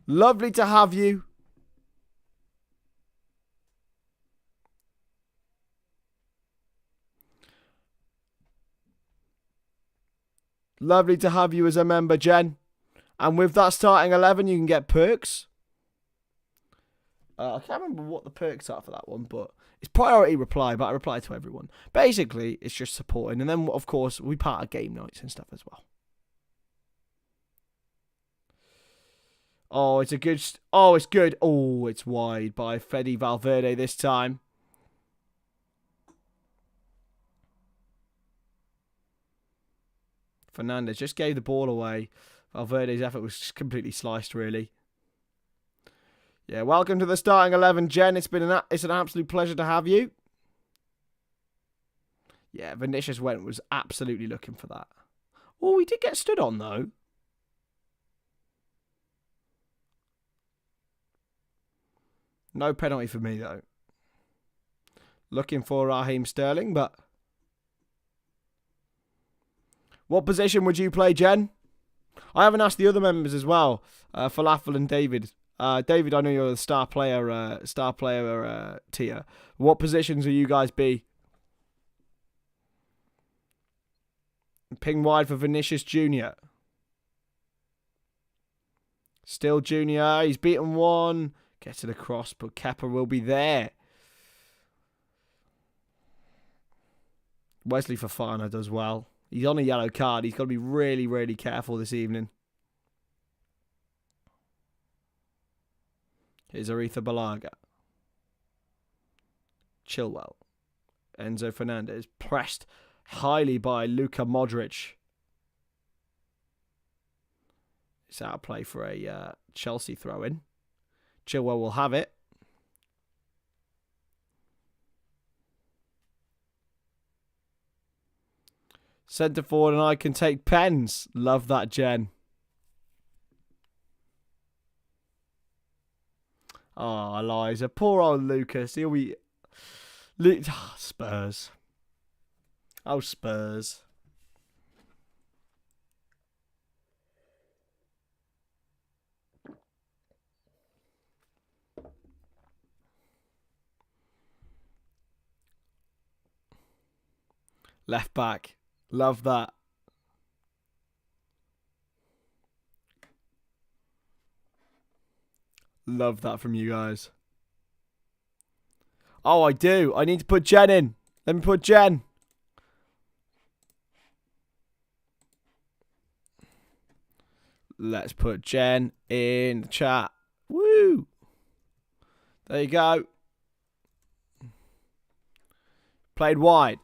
Lovely to have you. Lovely to have you as a member, Jen. And with that starting 11, you can get perks. I can't remember what the perks are for that one, but it's priority reply, but I reply to everyone. Basically, it's just supporting. And then, of course, we part of game nights and stuff as well. Oh, it's a good... Oh, it's good. Oh, it's wide by Fede Valverde this time. Fernandez just gave the ball away. Valverde's effort was completely sliced, really. Yeah, welcome to the starting 11, Jen. It's an absolute pleasure to have you. Yeah, Vinicius was absolutely looking for that. Oh, he did get stood on, though. No penalty for me, though. Looking for Raheem Sterling, but... What position would you play, Jen? I haven't asked the other members as well. Falafel and David. David, I know you're the star player tier. What positions will you guys be? Ping wide for Vinicius Jr. Still Jr. He's beaten one. Gets it across, but Kepa will be there. Wesley Fofana does well. He's on a yellow card. He's got to be really, really careful this evening. Here's Arrizabalaga. Chilwell. Enzo Fernandez. Pressed highly by Luka Modric. It's out of play for a Chelsea throw-in. Chilwell will have it. Centre forward and I can take pens. Love that, Jen. Oh, Eliza. Poor old Lucas. He'll be... Spurs. Oh, Spurs. Left back. Love that. Love that from you guys. Oh, I do. I need to put Jen in. Let me put Jen. Let's put Jen in the chat. Woo! There you go. Played wide.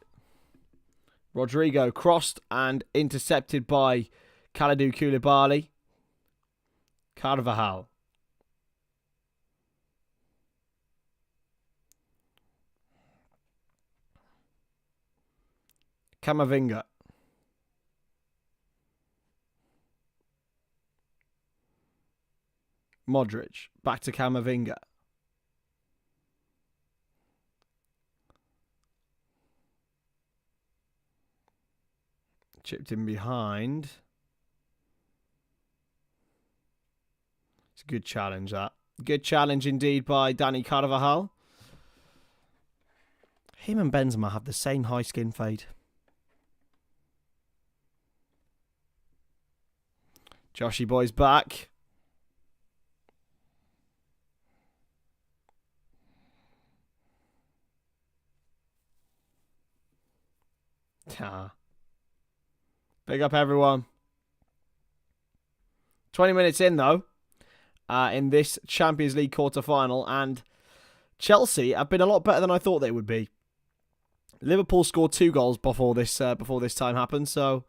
Rodrigo crossed and intercepted by Kalidou Koulibaly. Carvajal. Camavinga. Modric. Back to Camavinga. Chipped in behind. It's a good challenge, that. Good challenge indeed by Dani Carvajal. Him and Benzema have the same high skin fade. Joshy boy's back. Big up everyone. 20 minutes in though, in this Champions League quarter-final, and Chelsea have been a lot better than I thought they would be. Liverpool scored 2 goals before this time happened, so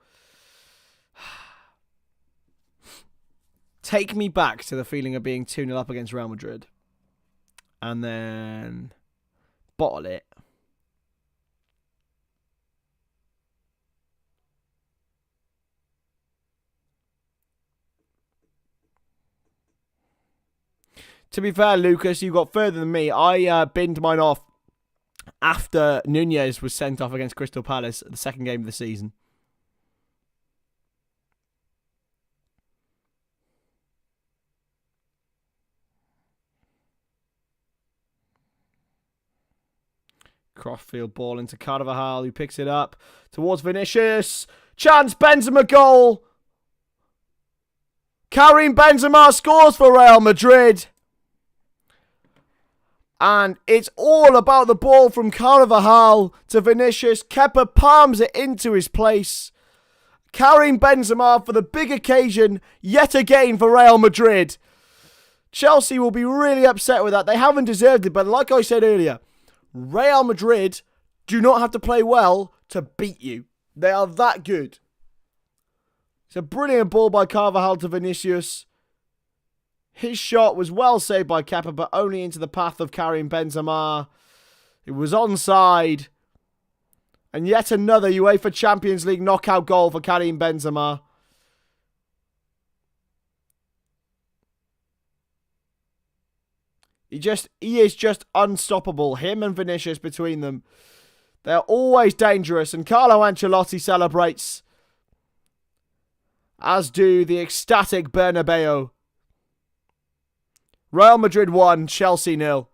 take me back to the feeling of being 2-0 up against Real Madrid and then bottle it. To be fair, Lucas, you got further than me. I binned mine off after Nunez was sent off against Crystal Palace, the second game of the season. Crossfield ball into Carvajal, who picks it up towards Vinicius. Chance, Benzema goal. Karim Benzema scores for Real Madrid. And it's all about the ball from Carvajal to Vinicius. Kepa palms it into his place. Karim Benzema for the big occasion yet again for Real Madrid. Chelsea will be really upset with that. They haven't deserved it, but like I said earlier, Real Madrid do not have to play well to beat you. They are that good. It's a brilliant ball by Carvajal to Vinicius. His shot was well saved by Kepa, but only into the path of Karim Benzema. It was onside. And yet another UEFA Champions League knockout goal for Karim Benzema. He is just unstoppable. Him and Vinicius between them. They're always dangerous. And Carlo Ancelotti celebrates. As do the ecstatic Bernabeu. Real Madrid 1, Chelsea 0.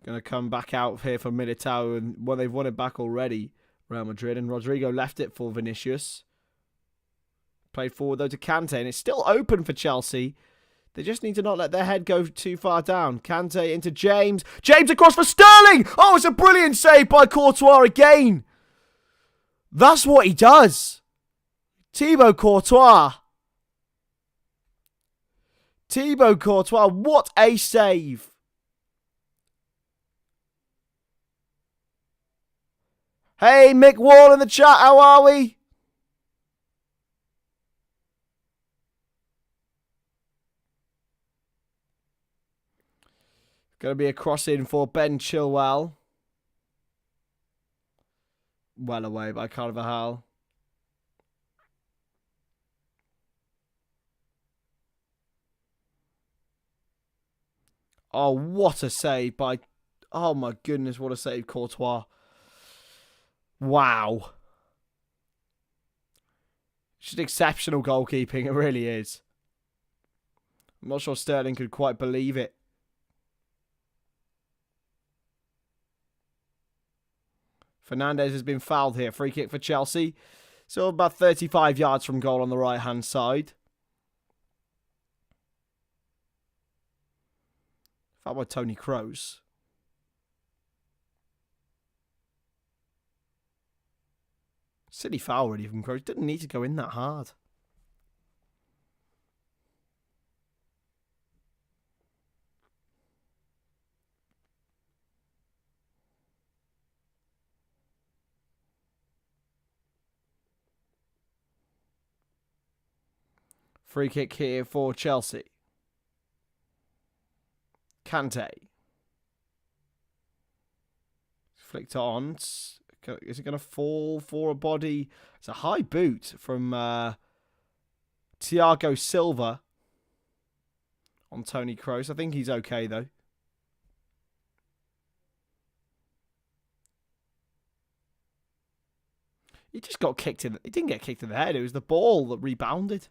Going to come back out here for Militao, and well, they've won it back already, Real Madrid, and Rodrigo left it for Vinicius. Played forward though to Kante, and it's still open for Chelsea. They just need to not let their head go too far down. Kante into James. James across for Sterling! Oh, it's a brilliant save by Courtois again. That's what he does. Thibaut Courtois. Thibaut Courtois, what a save. Hey, Mick Wall in the chat, how are we? Going to be a cross-in for Ben Chilwell. Well away by Carvajal. Oh, what a save by... Oh, my goodness, what a save, Courtois. Wow. It's just exceptional goalkeeping, it really is. I'm not sure Sterling could quite believe it. Fernandes has been fouled here. Free kick for Chelsea. So about 35 yards from goal on the right-hand side. Foul by Toni Kroos. Silly foul really from Kroos. Didn't need to go in that hard. Free kick here for Chelsea. Kante. Flicked on. Is it going to fall for a body? It's a high boot from Thiago Silva on Toni Kroos. I think he's okay, though. He just got kicked in. He didn't get kicked in the head. It was the ball that rebounded.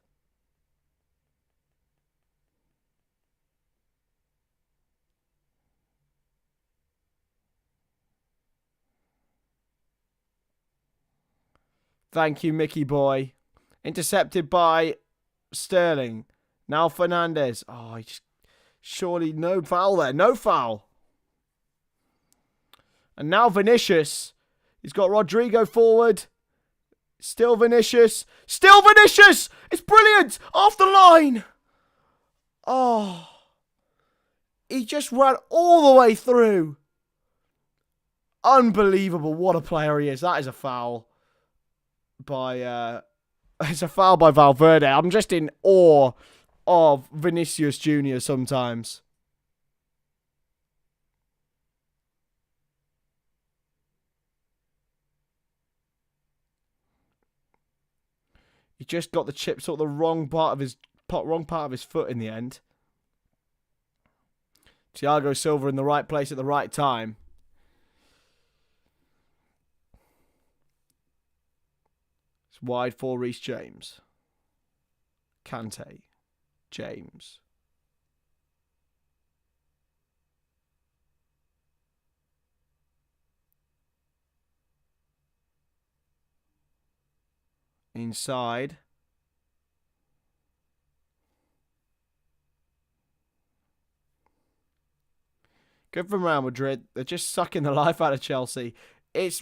Thank you, Mickey boy. Intercepted by Sterling. Now Fernandes. Oh, he just... Surely no foul there. No foul. And now Vinicius. He's got Rodrigo forward. Still Vinicius. Still Vinicius! It's brilliant! Off the line! Oh. He just ran all the way through. Unbelievable. What a player he is. That is a foul. It's a foul by Valverde. I'm just in awe of Vinicius Jr. sometimes. He just got the chip sort of the wrong part of his foot in the end. Thiago Silva in the right place at the right time. Wide for Reece James. Kante. James. Inside. Good from Real Madrid. They're just sucking the life out of Chelsea. It's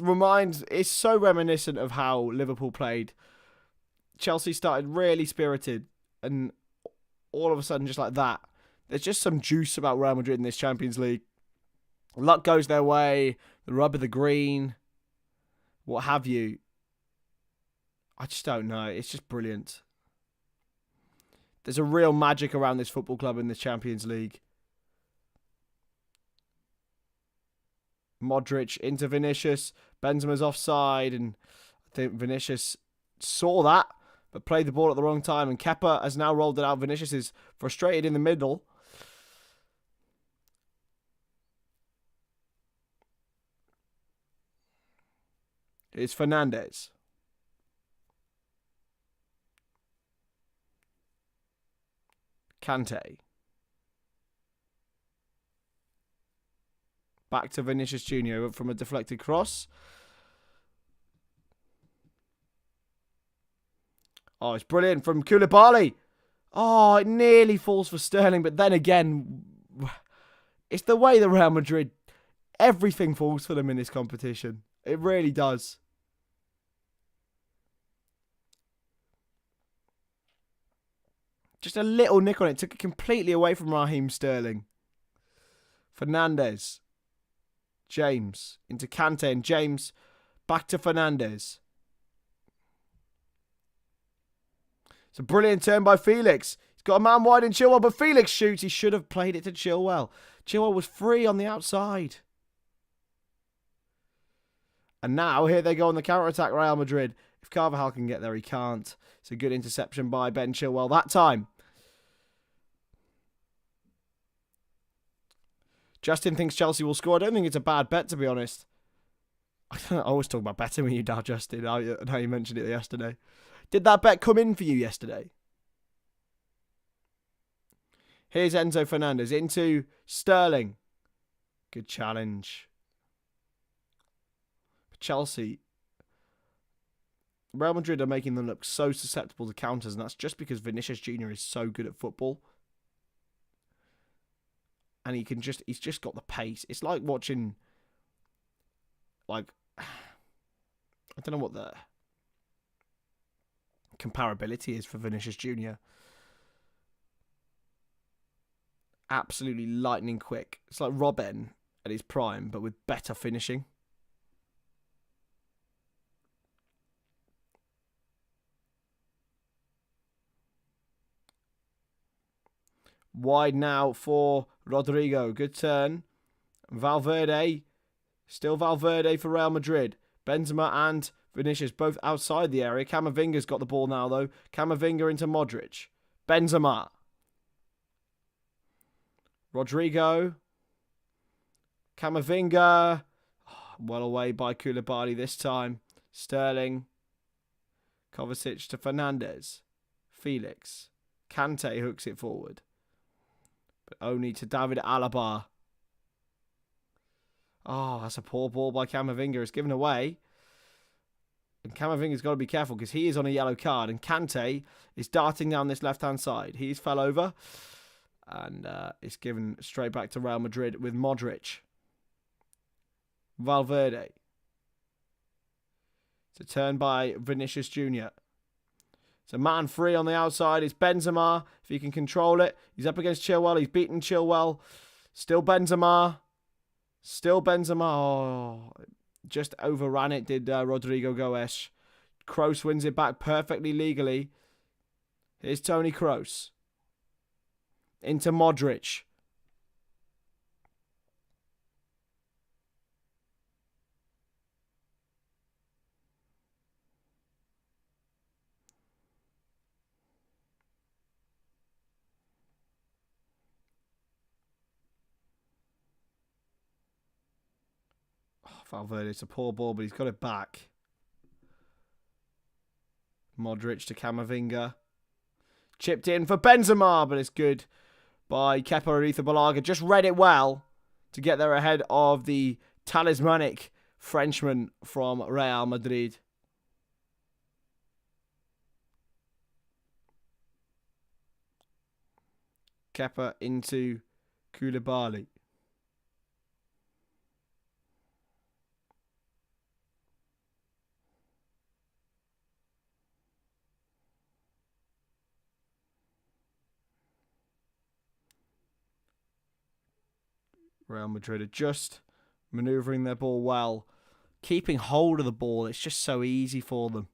so reminiscent of how Liverpool played. Chelsea started really spirited, and all of a sudden, just like that, there's just some juice about Real Madrid in this Champions League. Luck goes their way, the rub of the green, what have you. I just don't know. It's just brilliant. There's a real magic around this football club in this Champions League. Modric into Vinicius. Benzema's offside, and I think Vinicius saw that, but played the ball at the wrong time, and Kepa has now rolled it out. Vinicius is frustrated in the middle. It's Fernandes. Kante. Back to Vinicius Jr. from a deflected cross. Oh, it's brilliant from Koulibaly. Oh, it nearly falls for Sterling, but then again, it's the way that Real Madrid, everything falls for them in this competition. It really does. Just a little nick on it. Took it completely away from Raheem Sterling. Fernandes. James into Kante, and James back to Fernandes. It's a brilliant turn by Felix. He's got a man wide in Chilwell, but Felix shoots. He should have played it to Chilwell. Chilwell was free on the outside. And now here they go on the counter-attack, Real Madrid. If Carvajal can get there, he can't. It's a good interception by Ben Chilwell that time. Justin thinks Chelsea will score. I don't think it's a bad bet, to be honest. I always talk about betting with you now, Justin. How you mentioned it yesterday. Did that bet come in for you yesterday? Here's Enzo Fernandez into Sterling. Good challenge. Chelsea. Real Madrid are making them look so susceptible to counters, and that's just because Vinicius Jr. is so good at football. And he's just got the pace. It's like watching, like, I don't know what the comparability is for Vinicius Jr. Absolutely lightning quick. It's like Robben at his prime, but with better finishing. Wide now for Rodrigo. Good turn. Valverde. Still Valverde for Real Madrid. Benzema and Vinicius both outside the area. Camavinga's got the ball now, though. Camavinga into Modric. Benzema. Rodrigo. Camavinga. Well away by Koulibaly this time. Sterling. Kovacic to Fernandes. Felix. Kante hooks it forward. But only to David Alaba. Oh, that's a poor ball by Camavinga. It's given away. And Camavinga's got to be careful because he is on a yellow card. And Kante is darting down this left-hand side. He's fell over. And it's given straight back to Real Madrid with Modric. Valverde. It's a turn by Vinicius Jr. It's a man free on the outside. It's Benzema. If he can control it. He's up against Chilwell. He's beaten Chilwell. Still Benzema. Still Benzema. Oh, just overran it, did Rodrigo Goes. Kroos wins it back perfectly legally. Here's Toni Kroos. Into Modric. Valverde, it's a poor ball, but he's got it back. Modric to Camavinga. Chipped in for Benzema, but it's good by Kepa Arrizabalaga. Just read it well to get there ahead of the talismanic Frenchman from Real Madrid. Kepa into Koulibaly. Real Madrid are just manoeuvring their ball well. Keeping hold of the ball. It's just so easy for them.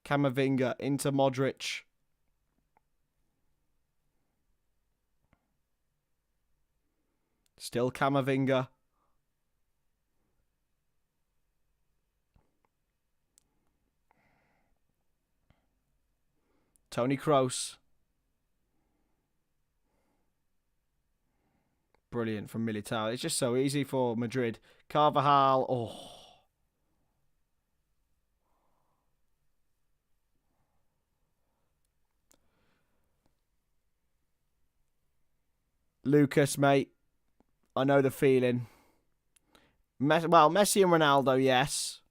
Camavinga into Modric. Still Camavinga. Toni Kroos. Brilliant from Militao. It's just so easy for Madrid. Carvajal. Oh. Lucas, mate. I know the feeling. Messi and Ronaldo, yes.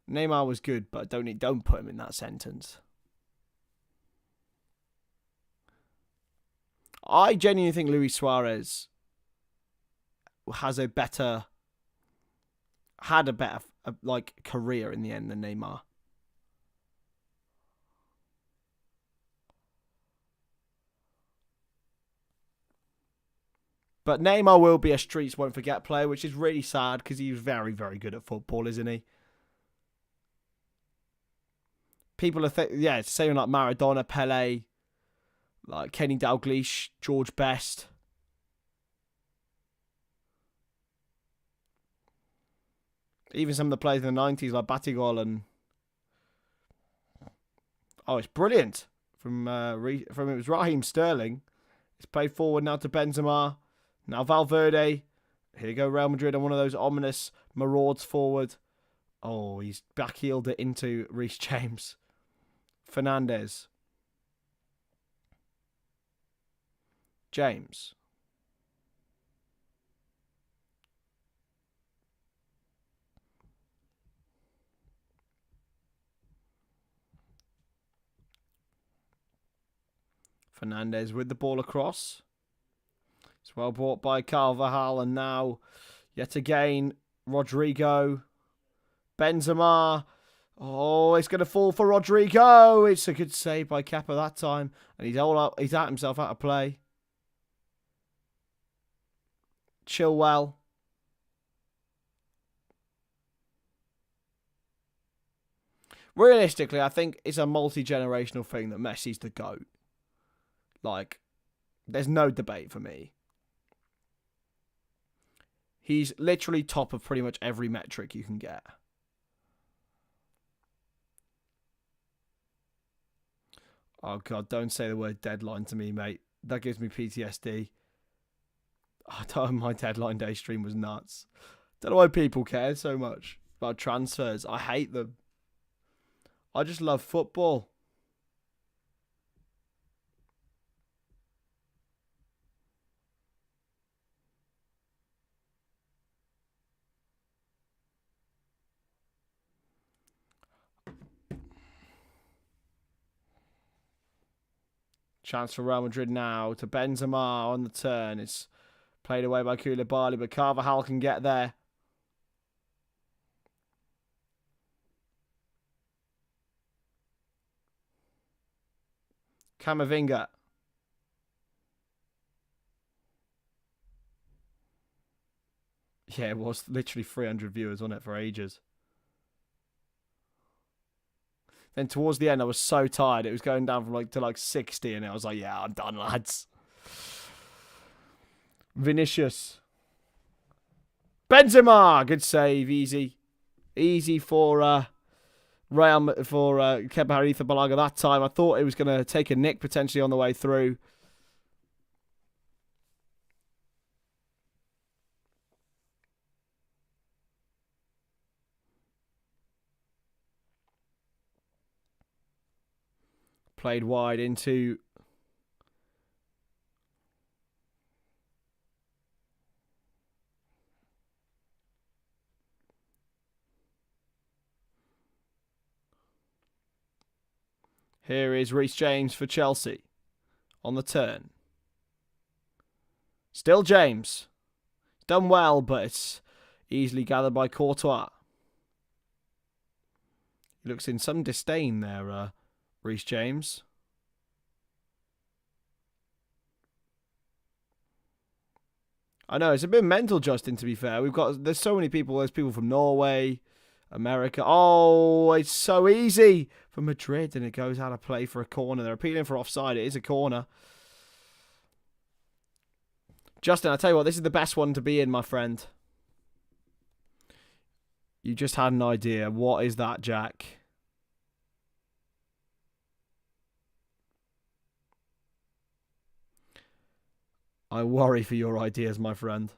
Neymar was good, but don't put him in that sentence. I genuinely think Luis Suarez had a better career in the end than Neymar. But Neymar will be a streets won't forget player, which is really sad because he's very, very good at football, isn't he? People are saying like Maradona, Pele, like Kenny Dalglish, George Best. Even some of the players in the 90s like Batigol and... Oh, it's brilliant. From it was Raheem Sterling. It's played forward now to Benzema. Now Valverde. Here you go, Real Madrid on one of those ominous marauds forward. Oh, he's backheeled it into Reece James. Fernandes. James. Fernandes with the ball across. It's well brought by Carvajal, and now, yet again, Rodrigo. Benzema. Oh, it's going to fall for Rodrigo. It's a good save by Kepa that time. And he's out himself out of play. Chilwell. Realistically, I think it's a multi-generational thing that Messi's the GOAT. Like, there's no debate for me. He's literally top of pretty much every metric you can get. Oh, God, don't say the word deadline to me, mate. That gives me PTSD. My deadline day stream was nuts. Don't know why people care so much about transfers. I hate them. I just love football. Chance for Real Madrid now to Benzema on the turn. It's played away by Koulibaly, but Carvajal can get there. Camavinga. Yeah, it was literally 300 viewers on it for ages. Then towards the end, I was so tired. It was going down from to 60, and I was like, yeah, I'm done, lads. Vinicius. Benzema. Good save. Easy. Easy for Kepa Arrizabalaga that time. I thought it was going to take a nick potentially on the way through. Played wide into... Here is Reece James for Chelsea. On the turn. Still James. Done well, but it's easily gathered by Courtois. He looks in some disdain there, Reece James. I know, it's a bit mental, Justin, to be fair. There's so many people. There's people from Norway, America. Oh, it's so easy for Madrid, and it goes out of play for a corner. They're appealing for offside. It is a corner. Justin, I tell you what, this is the best one to be in, my friend. You just had an idea. What is that, Jack? I worry for your ideas, my friend.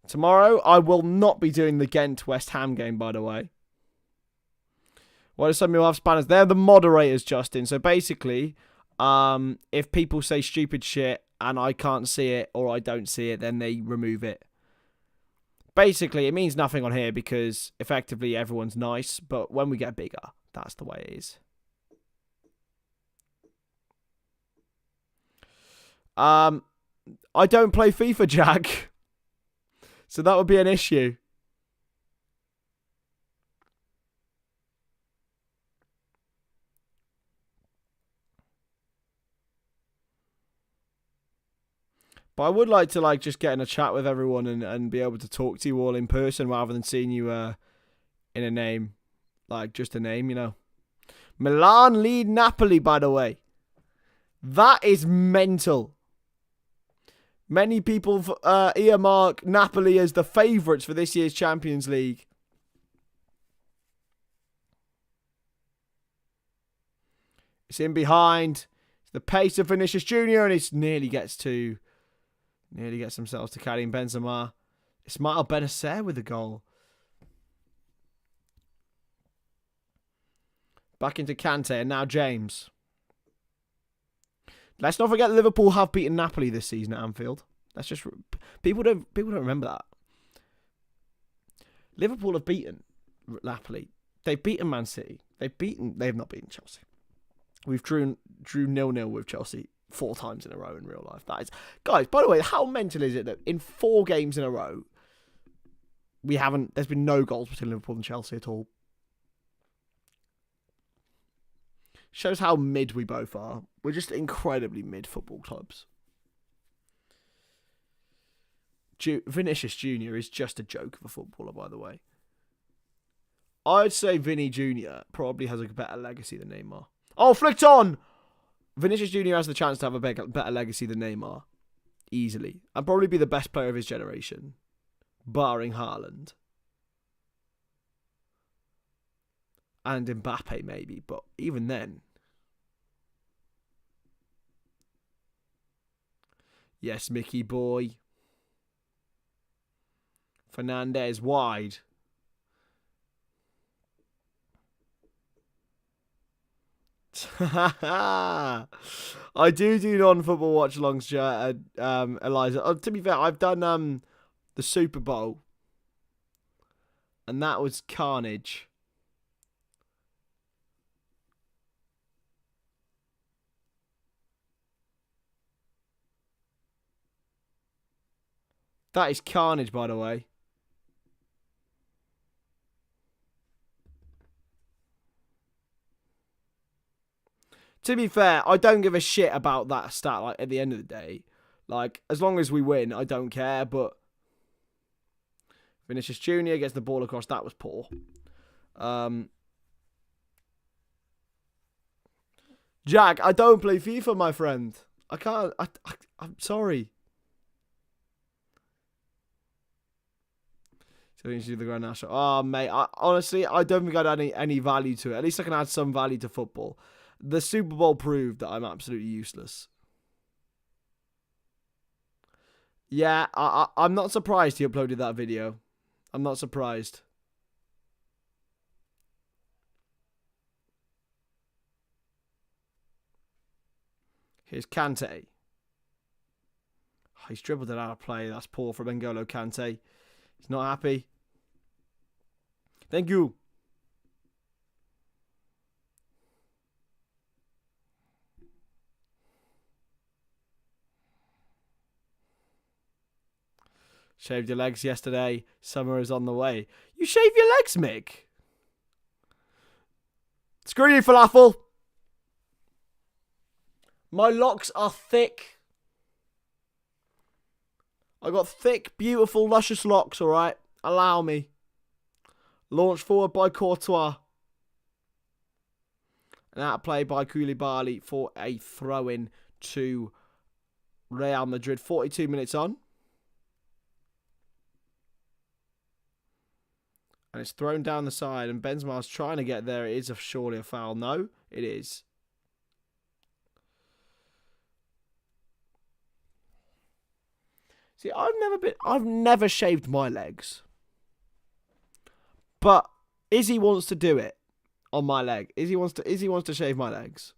Tomorrow, I will not be doing the Ghent-West Ham game, by the way. Why do some people have spanners? They're the moderators, Justin. So basically, if people say stupid shit and I can't see it or I don't see it, then they remove it. Basically, it means nothing on here because effectively everyone's nice, but when we get bigger, that's the way it is. I don't play FIFA, Jack. So that would be an issue. But I would like to just get in a chat with everyone and be able to talk to you all in person rather than seeing you in a name. Just a name, you know. Milan lead Napoli, by the way. That is mental. Many people earmark Napoli as the favourites for this year's Champions League. It's in behind. It's the pace of Vinicius Jr. and it nearly gets themselves to Karim Benzema. Ismail Benacer with the goal. Back into Kante and now James. Let's not forget that Liverpool have beaten Napoli this season at Anfield. That's just people don't remember that. Liverpool have beaten Napoli. They've beaten Man City. They have not beaten Chelsea. We've drew 0-0 with Chelsea 4 times in a row in real life. That is, guys, by the way, how mental is it that in 4 games in a row, there's been no goals between Liverpool and Chelsea at all. Shows how mid we both are. We're just incredibly mid football clubs. Vinicius Jr. is just a joke of a footballer, by the way. I'd say Vinny Jr. probably has a better legacy than Neymar. Oh, flicked on! Vinicius Jr. has the chance to have a better legacy than Neymar. Easily. And probably be the best player of his generation. Barring Haaland. And Mbappe, maybe. But even then. Yes, Mickey boy. Fernandez wide. I do non-football watch-alongs, Eliza. To be fair, I've done the Super Bowl, and that was carnage. That is carnage, by the way. To be fair, I don't give a shit about that stat. Like, at the end of the day, like, as long as we win, I don't care. But Vinicius Jr. gets the ball across. That was poor. Jack, I don't play FIFA, my friend. I can't. I'm sorry. So you do the Grand National. Oh, mate. Honestly, I don't think I'd add any value to it. At least I can add some value to football. The Super Bowl proved that I'm absolutely useless. Yeah, I'm not surprised he uploaded that video. I'm not surprised. Here's Kante. Oh, he's dribbled it out of play. That's poor from N'Golo Kante. He's not happy. Thank you. Shaved your legs yesterday. Summer is on the way. You shave your legs, Mick? Screw you, falafel. My locks are thick. I got thick, beautiful, luscious locks, alright? Allow me. Launched forward by Courtois. And outplay by Koulibaly for a throw-in to Real Madrid. 42 minutes on. And it's thrown down the side, and Benzema's trying to get there. It is surely a foul. No, it is. See, I've never shaved my legs. But Izzy wants to do it on my leg. Izzy wants to shave my legs.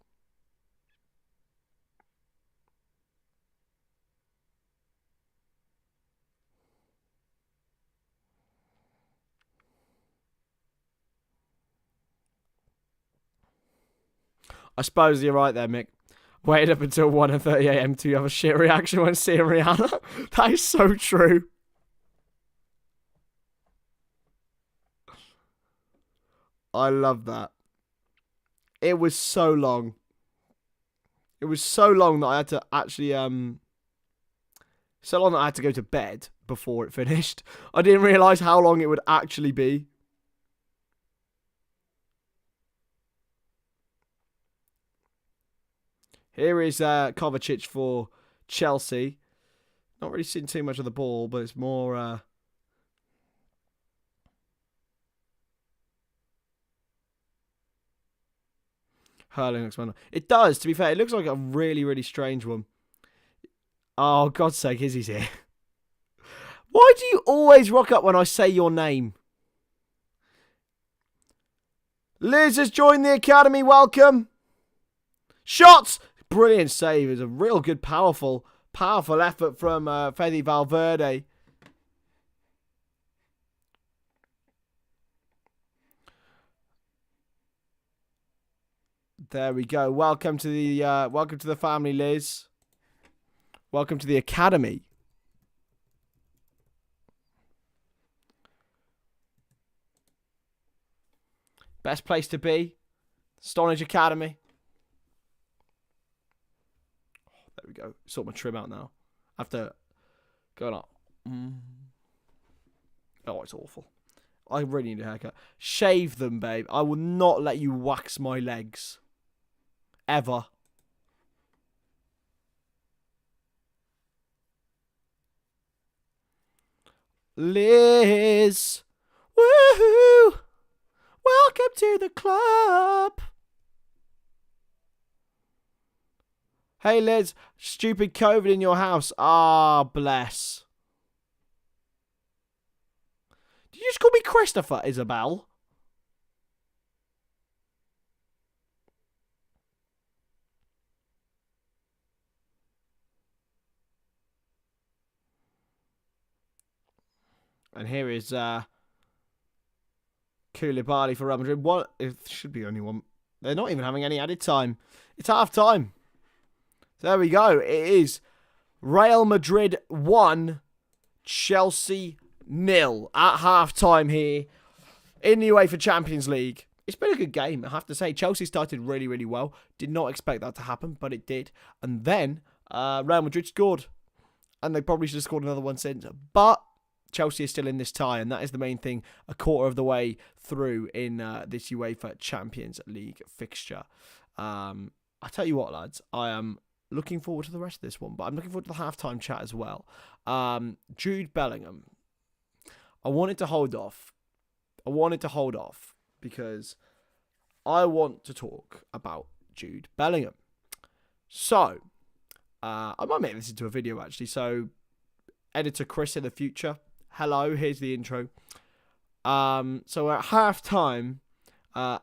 I suppose you're right there, Mick. Waited up until 1:30 a.m. to have a shit reaction when seeing Rihanna. That is so true. I love that. It was so long. It was so long that I had to actually so long that I had to go to bed before it finished. I didn't realise how long it would actually be. Here is Kovacic for Chelsea. Not really seeing too much of the ball, but it's more... Hurling looks one. It does, to be fair. It looks like a really, really strange one. Oh, God's sake, Izzy's here. Why do you always rock up when I say your name? Liz has joined the academy. Welcome. Shots! Brilliant save. It was a real good, powerful effort from Fede Valverde. There we go. Welcome to the family, Liz. Welcome to the academy. Best place to be, Stonadge Academy. There we go. Sort my trim out now. After going up. Oh, it's awful. I really need a haircut. Shave them, babe. I will not let you wax my legs. Ever. Liz. Woohoo. Welcome to the club. Hey, Liz. Stupid COVID in your house. Ah, bless. Did you just call me Christopher, Isabel? And here is Koulibaly for Real Madrid. What? It should be only one. They're not even having any added time. It's half time. There we go. It is Real Madrid 1, Chelsea 0 at half time here in the UEFA Champions League. It's been a good game, I have to say. Chelsea started really, really well. Did not expect that to happen, but it did. And then Real Madrid scored. And they probably should have scored another one since. But Chelsea is still in this tie, and that is the main thing, a quarter of the way through in this UEFA Champions League fixture. I tell you what, lads, I am looking forward to the rest of this one, but I'm looking forward to the halftime chat as well. Jude Bellingham. I wanted to hold off because I want to talk about Jude Bellingham. So, I might make this into a video actually. So, editor Chris in the future. Hello, here's the intro. So at half-time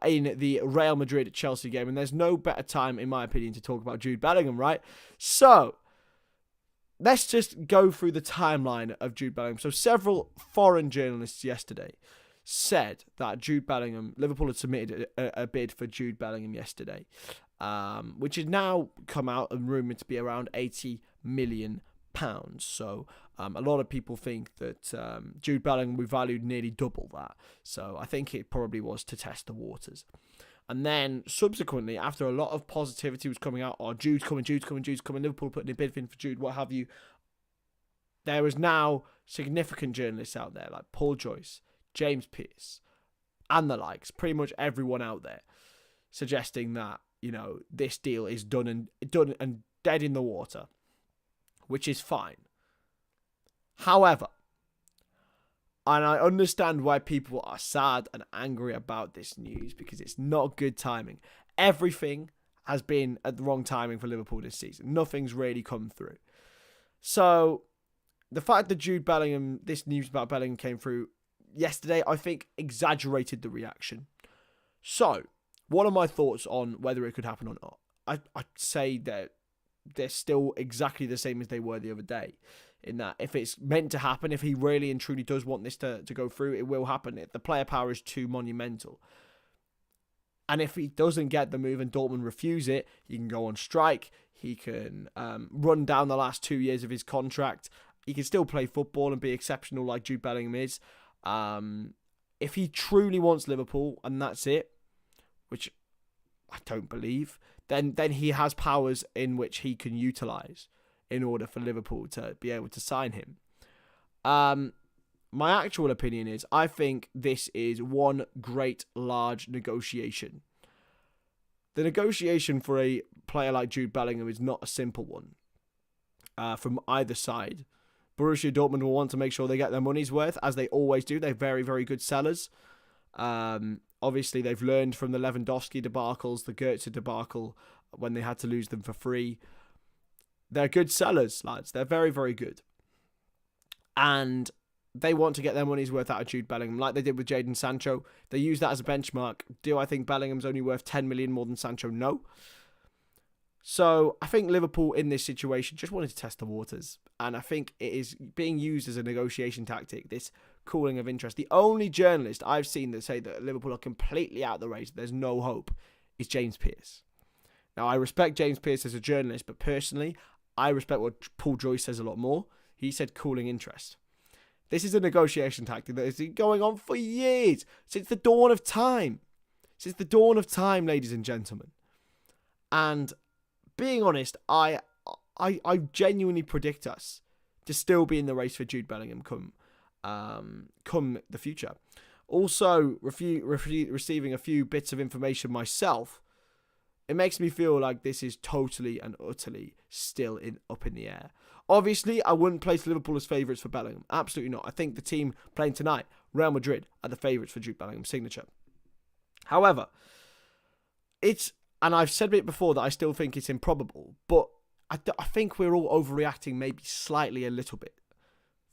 in the Real Madrid-Chelsea game, and there's no better time, in my opinion, to talk about Jude Bellingham, right? So, let's just go through the timeline of Jude Bellingham. So, several foreign journalists yesterday said that Jude Bellingham, Liverpool had submitted a bid for Jude Bellingham yesterday, which has now come out and rumoured to be around £80 million. So a lot of people think that Jude Bellingham will be valued nearly double that. So I think it probably was to test the waters. And then subsequently, after a lot of positivity was coming out, Jude's coming, Liverpool putting a bid in for Jude, what have you, there is now significant journalists out there like Paul Joyce, James Pearce, and the likes, pretty much everyone out there, suggesting that, you know, this deal is done and dead in the water, which is fine. However, and I understand why people are sad and angry about this news, because it's not good timing. Everything has been at the wrong timing for Liverpool this season. Nothing's really come through. So, the fact that Jude Bellingham, this news about Bellingham came through yesterday, I think exaggerated the reaction. So, what are my thoughts on whether it could happen or not? I'd say that they're still exactly the same as they were the other day, in that if it's meant to happen, if he really and truly does want this to go through, it will happen. The player power is too monumental. And if he doesn't get the move and Dortmund refuse it, he can go on strike. He can run down the last 2 years of his contract. He can still play football and be exceptional like Jude Bellingham is. If he truly wants Liverpool and that's it, which I don't believe, then he has powers in which he can utilise in order for Liverpool to be able to sign him. My actual opinion is I think this is one great large negotiation. The negotiation for a player like Jude Bellingham is not a simple one from either side. Borussia Dortmund will want to make sure they get their money's worth, as they always do. They're very, very good sellers. Obviously, they've learned from the Lewandowski debacles, the Götze debacle, when they had to lose them for free. They're good sellers, lads. They're very, very good. And they want to get their money's worth out of Jude Bellingham, like they did with Jadon Sancho. They use that as a benchmark. Do I think Bellingham's only worth 10 million more than Sancho? No. So I think Liverpool in this situation just wanted to test the waters. And I think it is being used as a negotiation tactic, this cooling of interest. The only journalist I've seen that say that Liverpool are completely out of the race, there's no hope, is James Pearce. Now, I respect James Pearce as a journalist, but personally, I respect what Paul Joyce says a lot more. He said cooling interest. This is a negotiation tactic that has been going on for years, since the dawn of time. Since the dawn of time, ladies and gentlemen. And being honest, I genuinely predict us to still be in the race for Jude Bellingham come the future. Also, receiving a few bits of information myself, it makes me feel like this is totally and utterly still up in the air. Obviously, I wouldn't place Liverpool as favourites for Bellingham. Absolutely not. I think the team playing tonight, Real Madrid, are the favourites for Jude Bellingham's signature. However, and I've said it before that I still think it's improbable, but I think we're all overreacting maybe slightly a little bit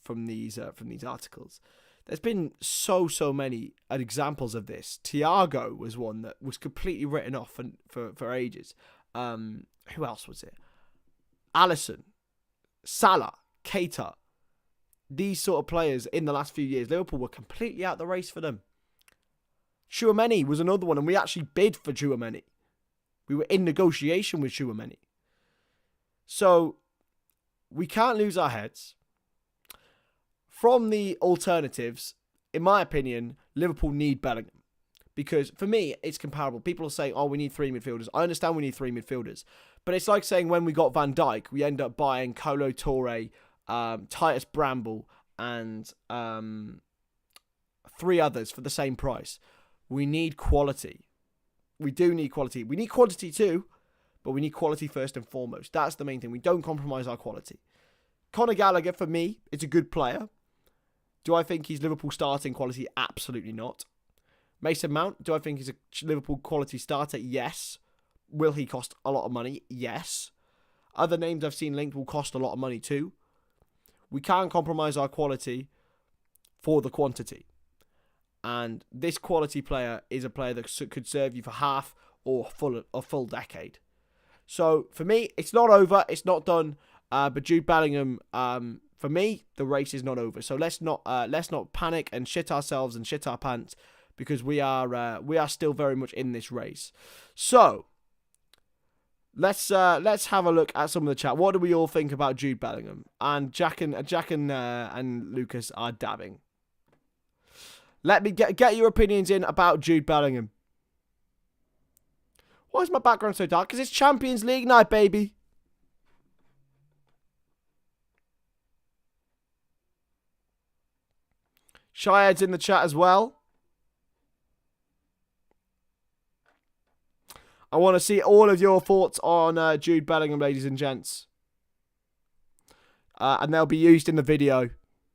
from these articles. There's been so many examples of this. Thiago was one that was completely written off for ages. Who else was it? Alisson, Salah, Keita. These sort of players in the last few years, Liverpool were completely out the race for them. Tchouaméni was another one, and we actually bid for Tchouaméni. We were in negotiation with Tchouaméni. So, we can't lose our heads. From the alternatives, in my opinion, Liverpool need Bellingham. Because, for me, it's comparable. People are saying, we need 3 midfielders. I understand we need 3 midfielders. But it's like saying when we got Van Dijk, we end up buying Kolo Touré, Titus Bramble, and 3 others for the same price. We need quality. We do need quality. We need quantity too, but we need quality first and foremost. That's the main thing. We don't compromise our quality. Conor Gallagher, for me, is a good player. Do I think he's Liverpool starting quality? Absolutely not. Mason Mount, do I think he's a Liverpool quality starter? Yes. Will he cost a lot of money? Yes. Other names I've seen linked will cost a lot of money too. We can't compromise our quality for the quantity. And this quality player is a player that could serve you for half or a full decade. So, for me, it's not over. It's not done. But Jude Bellingham, for me, the race is not over. So let's not panic and shit ourselves and shit our pants, because we are still very much in this race. So let's have a look at some of the chat. What do we all think about Jude Bellingham? And Jack and Lucas are dabbing. Let me get your opinions in about Jude Bellingham. Why is my background so dark? Because it's Champions League night, baby. Shyhead's in the chat as well. I want to see all of your thoughts on Jude Bellingham, ladies and gents. And they'll be used in the video.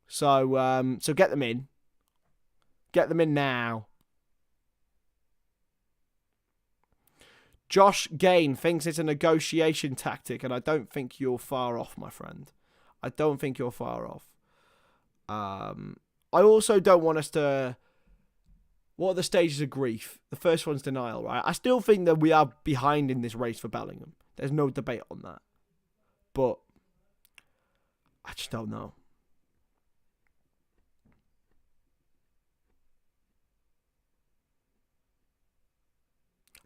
So get them in. Get them in now. Josh Gain thinks it's a negotiation tactic, and I don't think you're far off, my friend. I don't think you're far off. I also don't want us to... What are the stages of grief? The first one's denial, right? I still think that we are behind in this race for Bellingham. There's no debate on that. But I just don't know.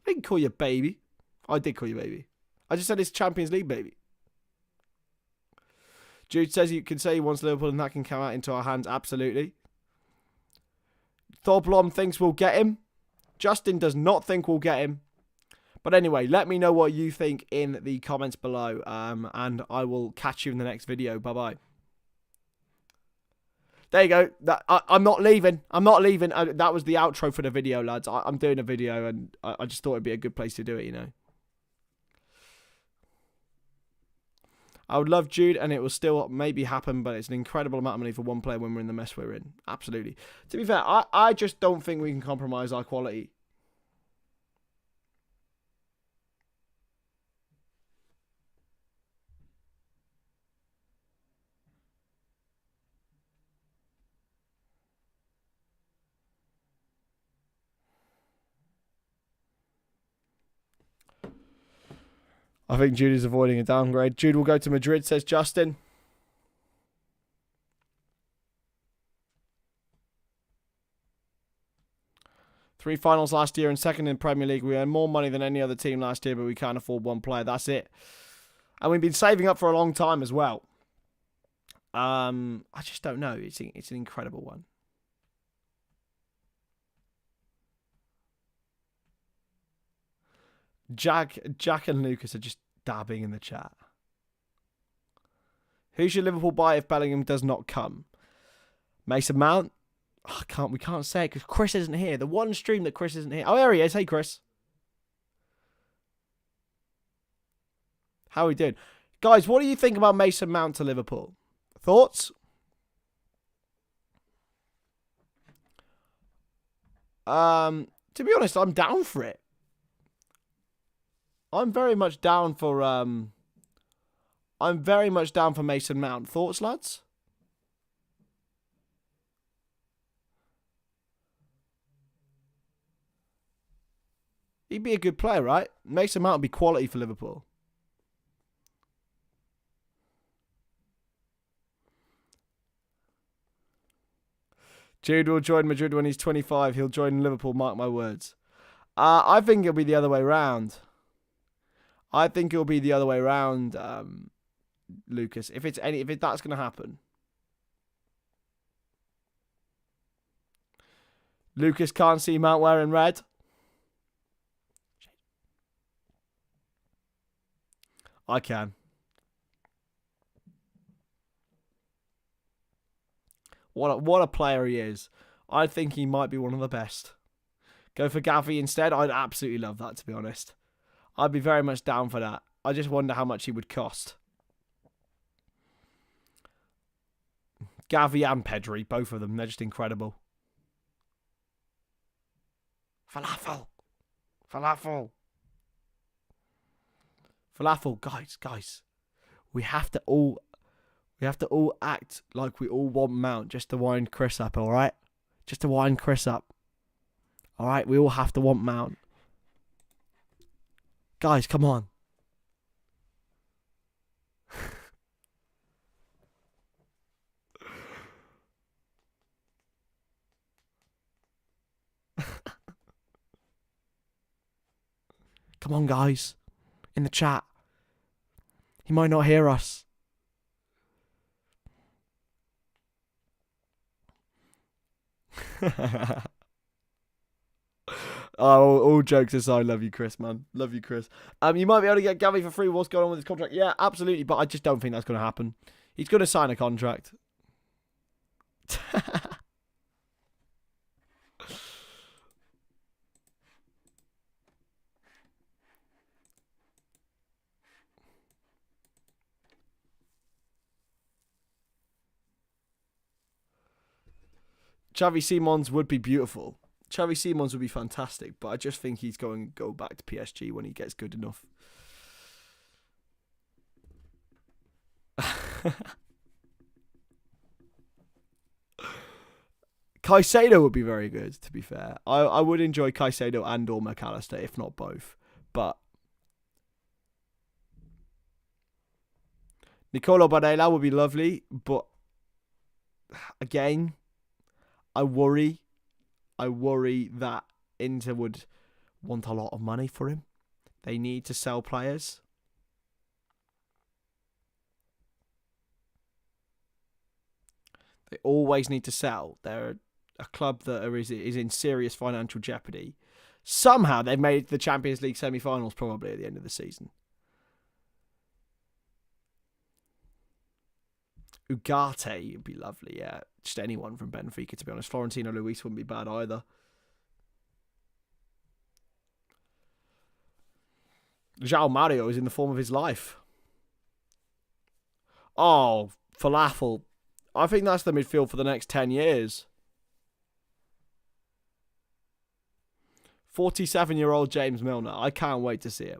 I didn't call you baby. I did call you baby. I just said it's Champions League, baby. Jude says you can say he wants Liverpool and that can come out into our hands. Absolutely. Thorblom thinks we'll get him. Justin does not think we'll get him. But anyway, let me know what you think in the comments below. And I will catch you in the next video. Bye-bye. There you go. I'm not leaving. I'm not leaving. That was the outro for the video, lads. I'm doing a video, and I just thought it'd be a good place to do it, you know. I would love Jude, and it will still maybe happen, but it's an incredible amount of money for one player when we're in the mess we're in. Absolutely. To be fair, I just don't think we can compromise our quality. I think Jude is avoiding a downgrade. Jude will go to Madrid, says Justin. 3 finals last year and second in Premier League. We earned more money than any other team last year, but we can't afford one player. That's it. And we've been saving up for a long time as well. I just don't know. It's an incredible one. Jack and Lucas are just dabbing in the chat. Who should Liverpool buy if Bellingham does not come? Mason Mount? Oh, we can't say it because Chris isn't here. The one stream that Chris isn't here. Oh, there he is. Hey, Chris. How are we doing? Guys, what do you think about Mason Mount to Liverpool? Thoughts? To be honest, I'm down for it. I'm very much down for Mason Mount. Thoughts, lads? He'd be a good player, right? Mason Mount would be quality for Liverpool. Jude will join Madrid when he's 25. He'll join Liverpool, mark my words. I think it'll be the other way round. Lucas. If that's going to happen. Lucas can't see Mount wearing red. I can. What a player he is. I think he might be one of the best. Go for Gavi instead? I'd absolutely love that, to be honest. I'd be very much down for that. I just wonder how much he would cost. Gavi and Pedri, both of them, they're just incredible. Falafel, guys. We have to all act like we all want Mount just to wind Chris up, all right? Just to wind Chris up. All right, we all have to want Mount. Guys, come on. Come on, guys. In the chat. He might not hear us. Oh, all jokes aside, love you, Chris, man. Love you, Chris. You might be able to get Gavi for free. What's going on with his contract? Yeah, absolutely, but I just don't think that's going to happen. He's going to sign a contract. Xavi Simons would be beautiful. Xavi Simons would be fantastic, but I just think he's going to go back to PSG when he gets good enough. Caicedo would be very good, to be fair. I would enjoy Caicedo and or McAllister, if not both. But Nicolo Barella would be lovely, but again, I worry that Inter would want a lot of money for him. They need to sell players. They always need to sell. They're a club that is in serious financial jeopardy. Somehow they've made the Champions League semi-finals probably at the end of the season. Ugarte would be lovely, yeah. Just anyone from Benfica, to be honest. Florentino Luis wouldn't be bad either. João Mario is in the form of his life. Oh, Falafel. I think that's the midfield for the next 10 years. 47-year-old James Milner. I can't wait to see him.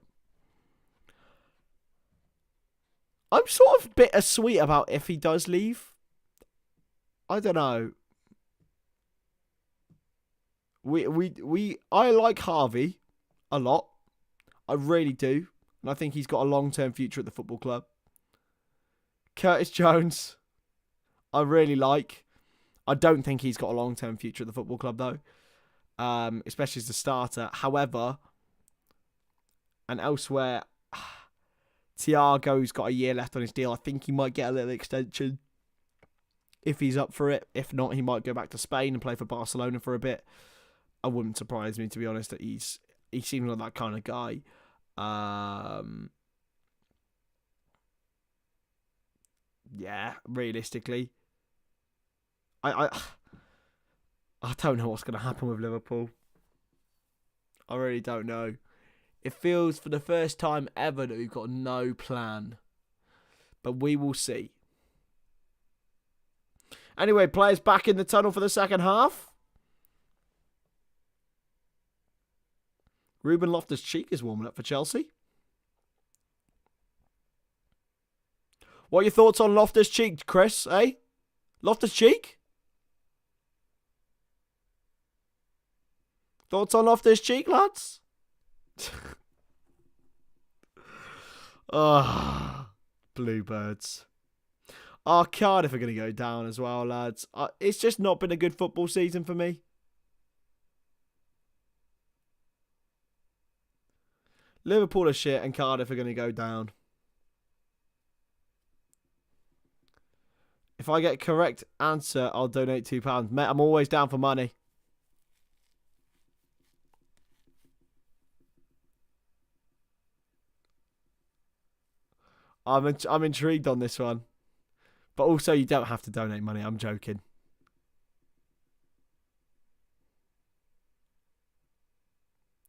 I'm sort of bittersweet about if he does leave. I don't know. I like Harvey a lot. I really do. And I think he's got a long-term future at the football club. Curtis Jones, I really like. I don't think he's got a long-term future at the football club, though. especially as the starter. However, and elsewhere, Thiago's got a year left on his deal. I think he might get a little extension if he's up for it. If not, he might go back to Spain and play for Barcelona for a bit. It wouldn't surprise me, to be honest, that he seems like that kind of guy. Yeah, realistically, I don't know what's going to happen with Liverpool. I really don't know. It feels for the first time ever that we've got no plan. But we will see. Anyway, players back in the tunnel for the second half. Ruben Loftus-Cheek is warming up for Chelsea. What are your thoughts on Loftus-Cheek, Chris? Eh? Loftus-Cheek? Thoughts on Loftus-Cheek, lads? Bluebirds. Cardiff are going to go down as well, lads. It's just not been a good football season for me. Liverpool are shit and Cardiff are going to go down. If I get correct answer, I'll donate £2. Mate, I'm always down for money. I'm intrigued on this one. But also, you don't have to donate money. I'm joking.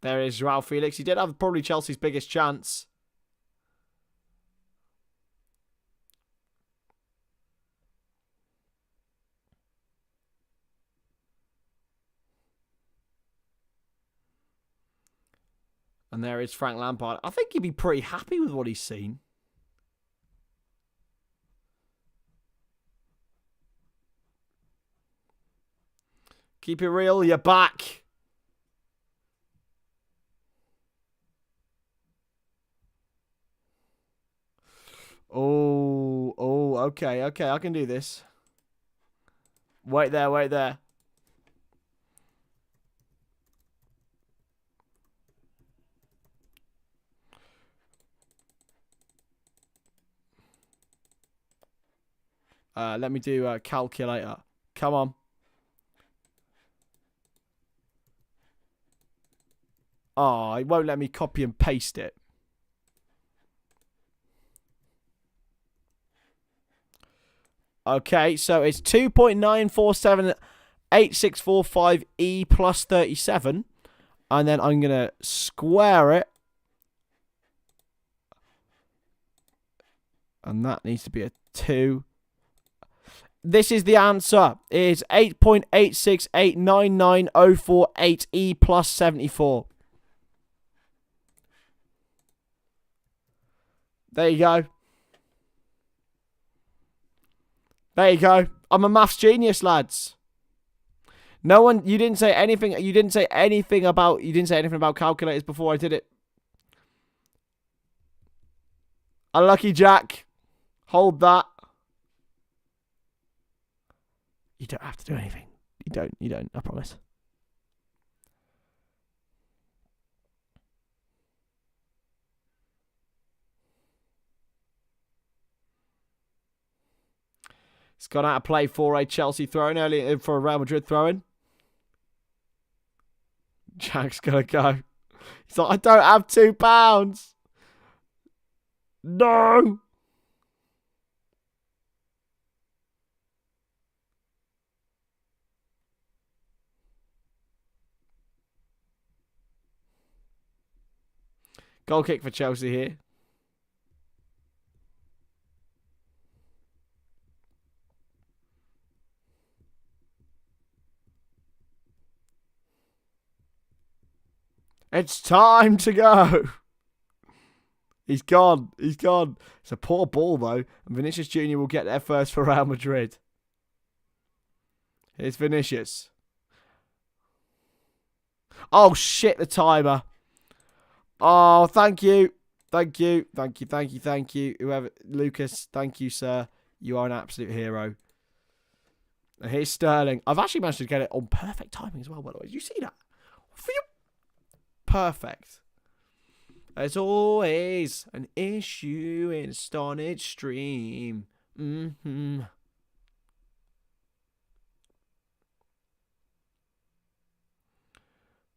There is Joao Felix. He did have probably Chelsea's biggest chance. And there is Frank Lampard. I think he'd be pretty happy with what he's seen. Keep it real, you're back. Oh, okay, I can do this. Wait there. Let me do a calculator. Come on. Oh, it won't let me copy and paste it. Okay, so it's 2.947865E plus 37. And then I'm going to square it. And that needs to be a 2. This is the answer. It is 8.8689904.8E plus 74. There you go. There you go. I'm a maths genius, lads. No one, you didn't say anything about calculators before I did it. Unlucky Jack. Hold that. You don't have to do anything. You don't, I promise. It's gone out of play for a Chelsea throw-in early for a Real Madrid throw-in. Jack's gonna go. He's like, I don't have £2. No. Goal kick for Chelsea here. It's time to go. He's gone. He's gone. It's a poor ball, though. And Vinicius Jr. will get there first for Real Madrid. Here's Vinicius. Oh, shit, the timer. Oh, thank you. Thank you. Thank you. Thank you. Thank you. Whoever, Lucas, thank you, sir. You are an absolute hero. And here's Sterling. I've actually managed to get it on perfect timing as well, by the way. Did you see that? Perfect. There's always an issue in Stonadge stream.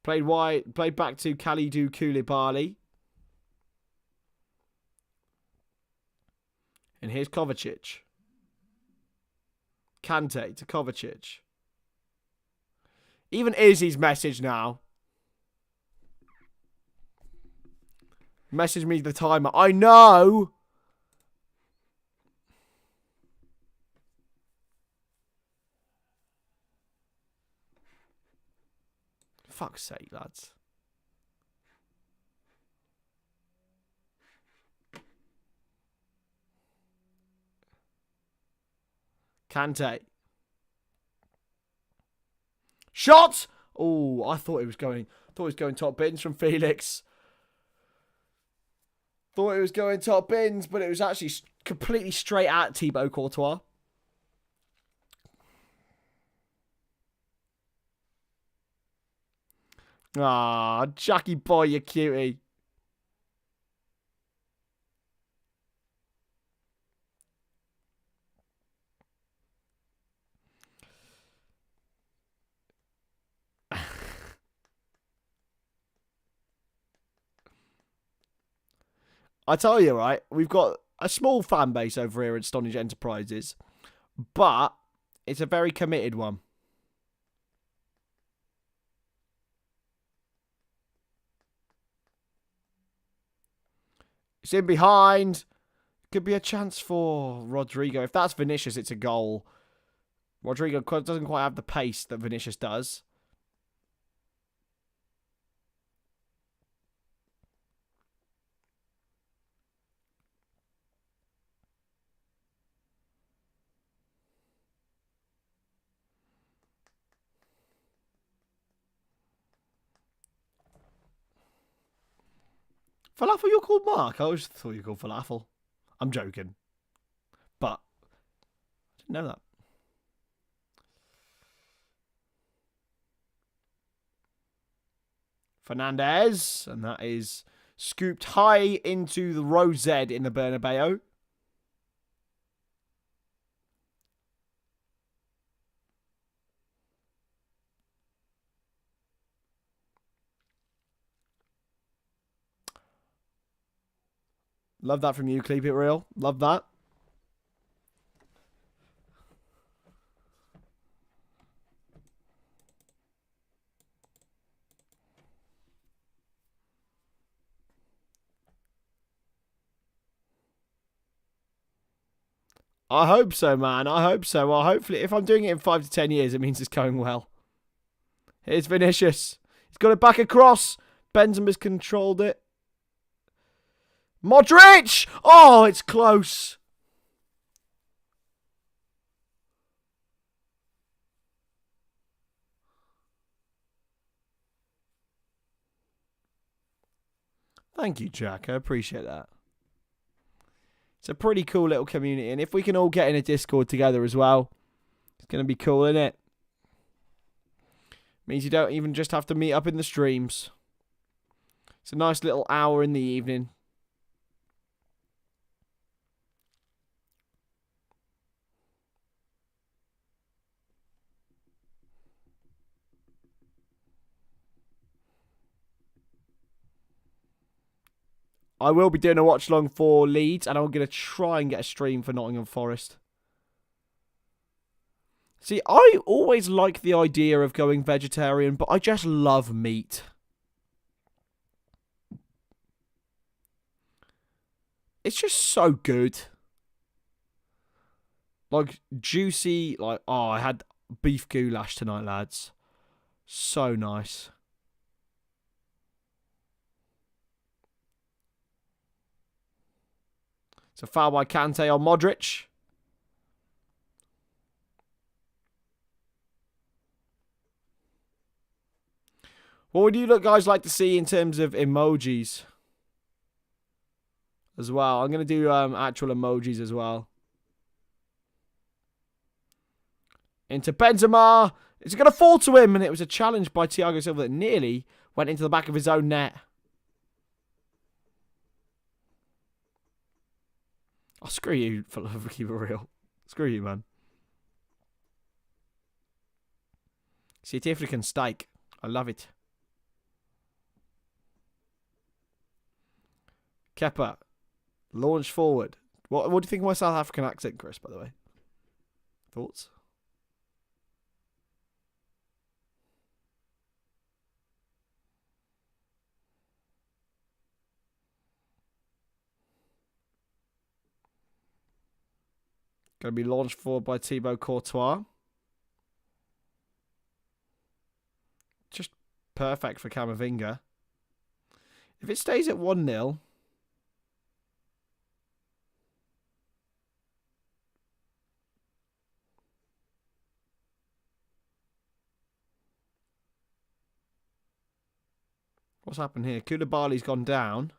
Played back to Kalidou Koulibaly. And here's Kovacic. Kante to Kovacic. Even Izzy's message now. Message me the timer. I know. Fuck's sake, lads. Kante. Shot! Oh, I thought it was going. Top bins from Felix. Thought it was going top bins, but it was actually completely straight at Thibaut Courtois. Ah, Jackie boy, you cutie. I tell you, right, we've got a small fan base over here at Stonadge Enterprises, but it's a very committed one. It's in behind. Could be a chance for Rodrigo. If that's Vinicius, it's a goal. Rodrigo doesn't quite have the pace that Vinicius does. Falafel, you're called Mark? I always thought you were called Falafel. I'm joking. But I didn't know that. Fernandez. And that is scooped high into the row Z in the Bernabeu. Love that from you, Keep It Real. Love that. I hope so, man. I hope so. Well, hopefully, if I'm doing it in 5 to 10 years, it means it's going well. Here's Vinicius. He's got it back across. Benzema's controlled it. Modric! Oh, it's close. Thank you, Jack. I appreciate that. It's a pretty cool little community. And if we can all get in a Discord together as well, it's going to be cool, isn't it? Means you don't even just have to meet up in the streams. It's a nice little hour in the evening. I will be doing a watch along for Leeds, and I'm going to try and get a stream for Nottingham Forest. See, I always like the idea of going vegetarian, but I just love meat. It's just so good. Like, juicy, like, oh, I had beef goulash tonight, lads. So nice. It's a foul by Kante on Modric. What would you guys like to see in terms of emojis as well? I'm going to do actual emojis as well. Into Benzema. Is it going to fall to him? And it was a challenge by Thiago Silva that nearly went into the back of his own net. Oh, screw you, for love of keep it real. Screw you, man. See, African steak. I love it. Kepa. Launch forward. What do you think of my South African accent, Chris, by the way? Thoughts? Going to be launched forward by Thibaut Courtois. Just perfect for Camavinga. If it stays at 1-0... What's happened here? Koulibaly's gone down.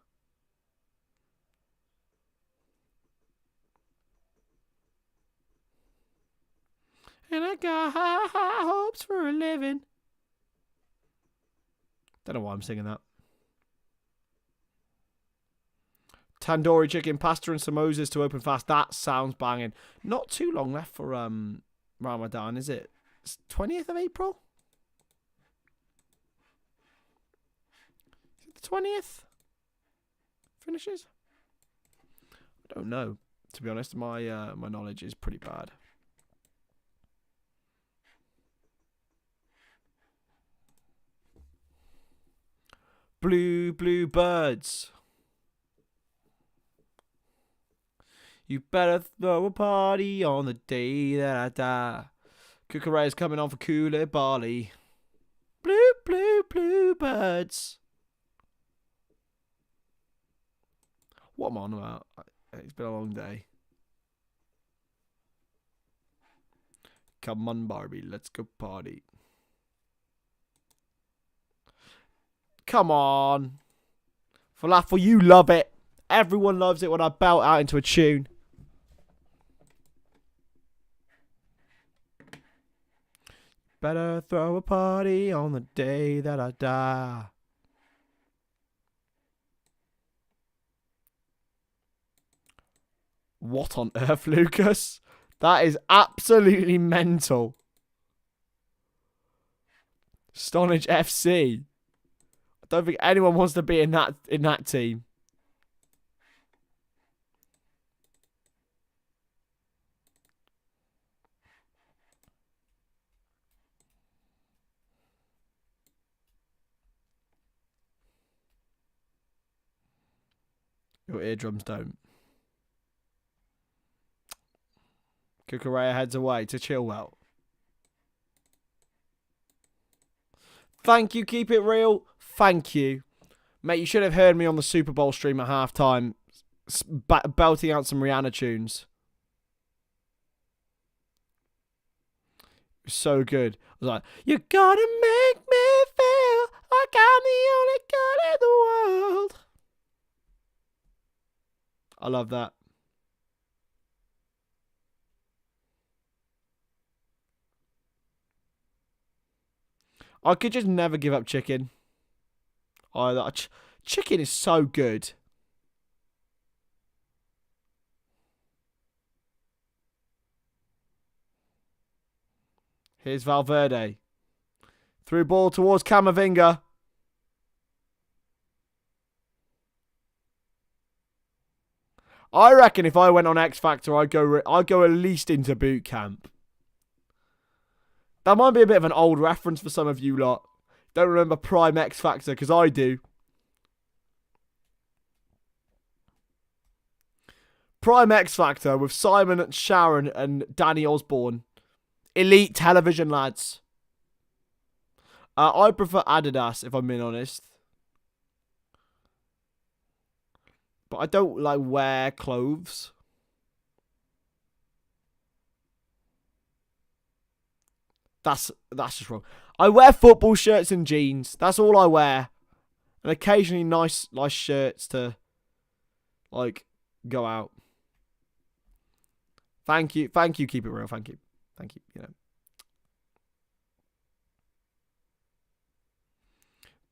And I got high hopes for a living. Don't know why I'm singing that. Tandoori chicken, pasta and samosas to open fast. That sounds banging. Not too long left for Ramadan, is it? It's 20th of April? Is it the 20th? Finishes? I don't know. To be honest, my my knowledge is pretty bad. Blue birds. You better throw a party on the day that I die. Cucurella's coming on for Koulibaly. Blue birds. What am I on about? It's been a long day. Come on, Barbie, let's go party. Come on. Falafel, you love it. Everyone loves it when I belt out into a tune. Better throw a party on the day that I die. What on earth, Lucas? That is absolutely mental. Stonadge FC. I don't think anyone wants to be in that team. Your eardrums don't. Cucurella heads away to Chilwell. Thank you, keep it real. Thank you. Mate, you should have heard me on the Super Bowl stream at halftime belting out some Rihanna tunes. It was so good. I was like, you're gonna make me feel like I'm the only girl in the world. I love that. I could just never give up chicken. Chicken is so good. Here's Valverde. Through ball towards Camavinga. I reckon if I went on X Factor, I'd go at least into boot camp. That might be a bit of an old reference for some of you lot. Don't remember Prime X Factor, because I do. Prime X Factor with Simon, Sharon and Danny Osborne. Elite television, lads. I prefer Adidas, if I'm being honest. But I don't like wear clothes. That's just wrong. I wear football shirts and jeans. That's all I wear. And occasionally nice shirts to like go out. Thank you, keep it real, thank you. You know.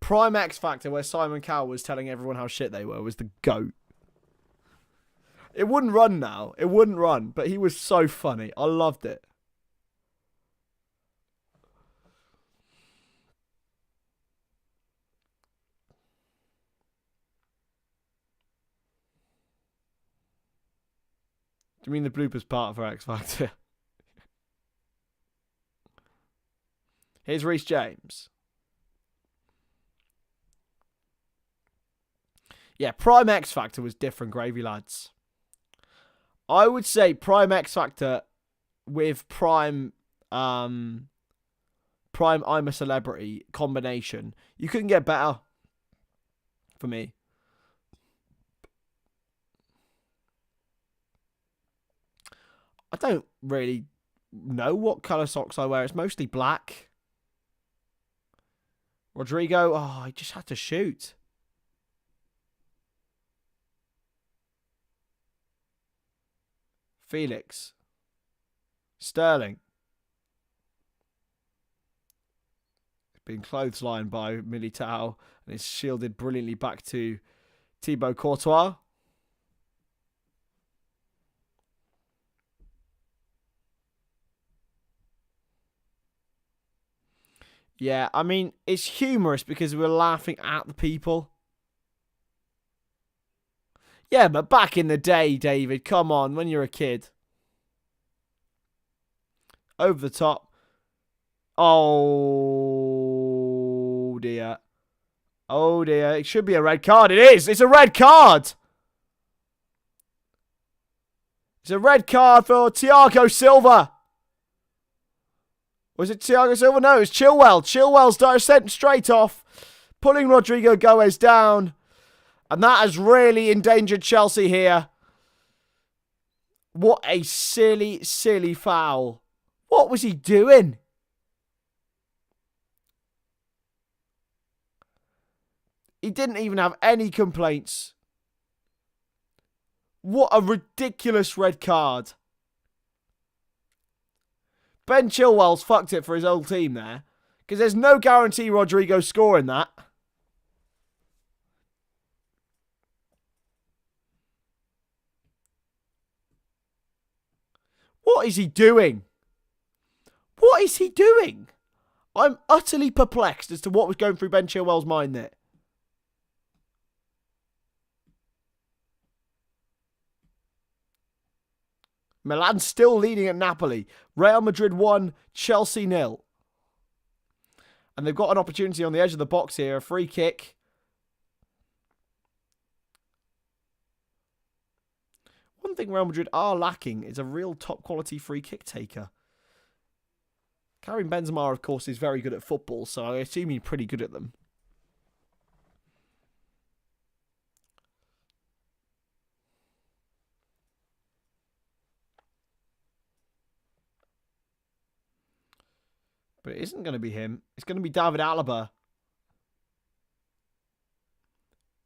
Prime X Factor, where Simon Cowell was telling everyone how shit they were, was the GOAT. It wouldn't run now. It wouldn't run, but he was so funny. I loved it. Do you mean the bloopers part for X Factor? Here's Reece James. Yeah, Prime X Factor was different gravy, lads. I would say Prime X Factor with Prime I'm a Celebrity combination. You couldn't get better for me. I don't really know what colour socks I wear. It's mostly black. Rodrigo, oh, I just had to shoot. Felix. Sterling. Being clotheslined by Militao and is shielded brilliantly back to Thibaut Courtois. Yeah, I mean, it's humorous because we're laughing at the people. Yeah, but back in the day, David, come on, when you're a kid. Over the top. Oh, dear. Oh, dear. It should be a red card. It is. It's a red card. It's a red card for Thiago Silva. Was it Thiago Silva? No, it was Chilwell. Chilwell's sent straight off, pulling Rodrigo Goes down. And that has really endangered Chelsea here. What a silly, silly foul. What was he doing? He didn't even have any complaints. What a ridiculous red card. Ben Chilwell's fucked it for his old team there. Because there's no guarantee Rodrigo's scoring that. What is he doing? What is he doing? I'm utterly perplexed as to what was going through Ben Chilwell's mind there. Milan still leading at Napoli. Real Madrid 1, Chelsea 0. And they've got an opportunity on the edge of the box here. A free kick. One thing Real Madrid are lacking is a real top quality free kick taker. Karim Benzema, of course, is very good at football, so I assume he's pretty good at them. But it isn't going to be him. It's going to be David Alaba.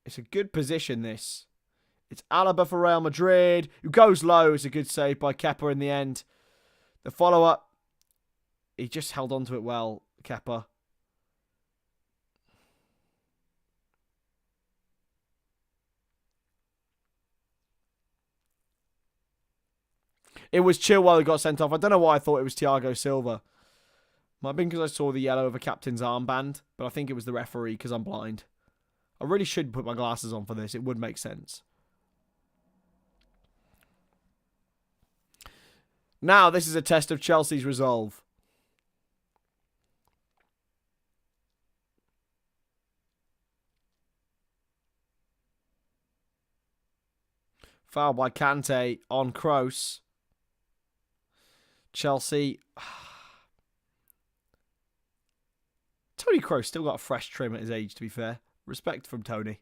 It's a good position, this. It's Alaba for Real Madrid, who goes low. It's a good save by Kepa in the end. The follow-up, he just held on to it well, Kepa. It was Chilwell who got sent off. I don't know why I thought it was Thiago Silva. Might have been because I saw the yellow of a captain's armband, but I think it was the referee because I'm blind. I really should put my glasses on for this. It would make sense. Now, this is a test of Chelsea's resolve. Foul by Kante on Kroos. Chelsea. Tony Kroos still got a fresh trim at his age, to be fair. Respect from Tony.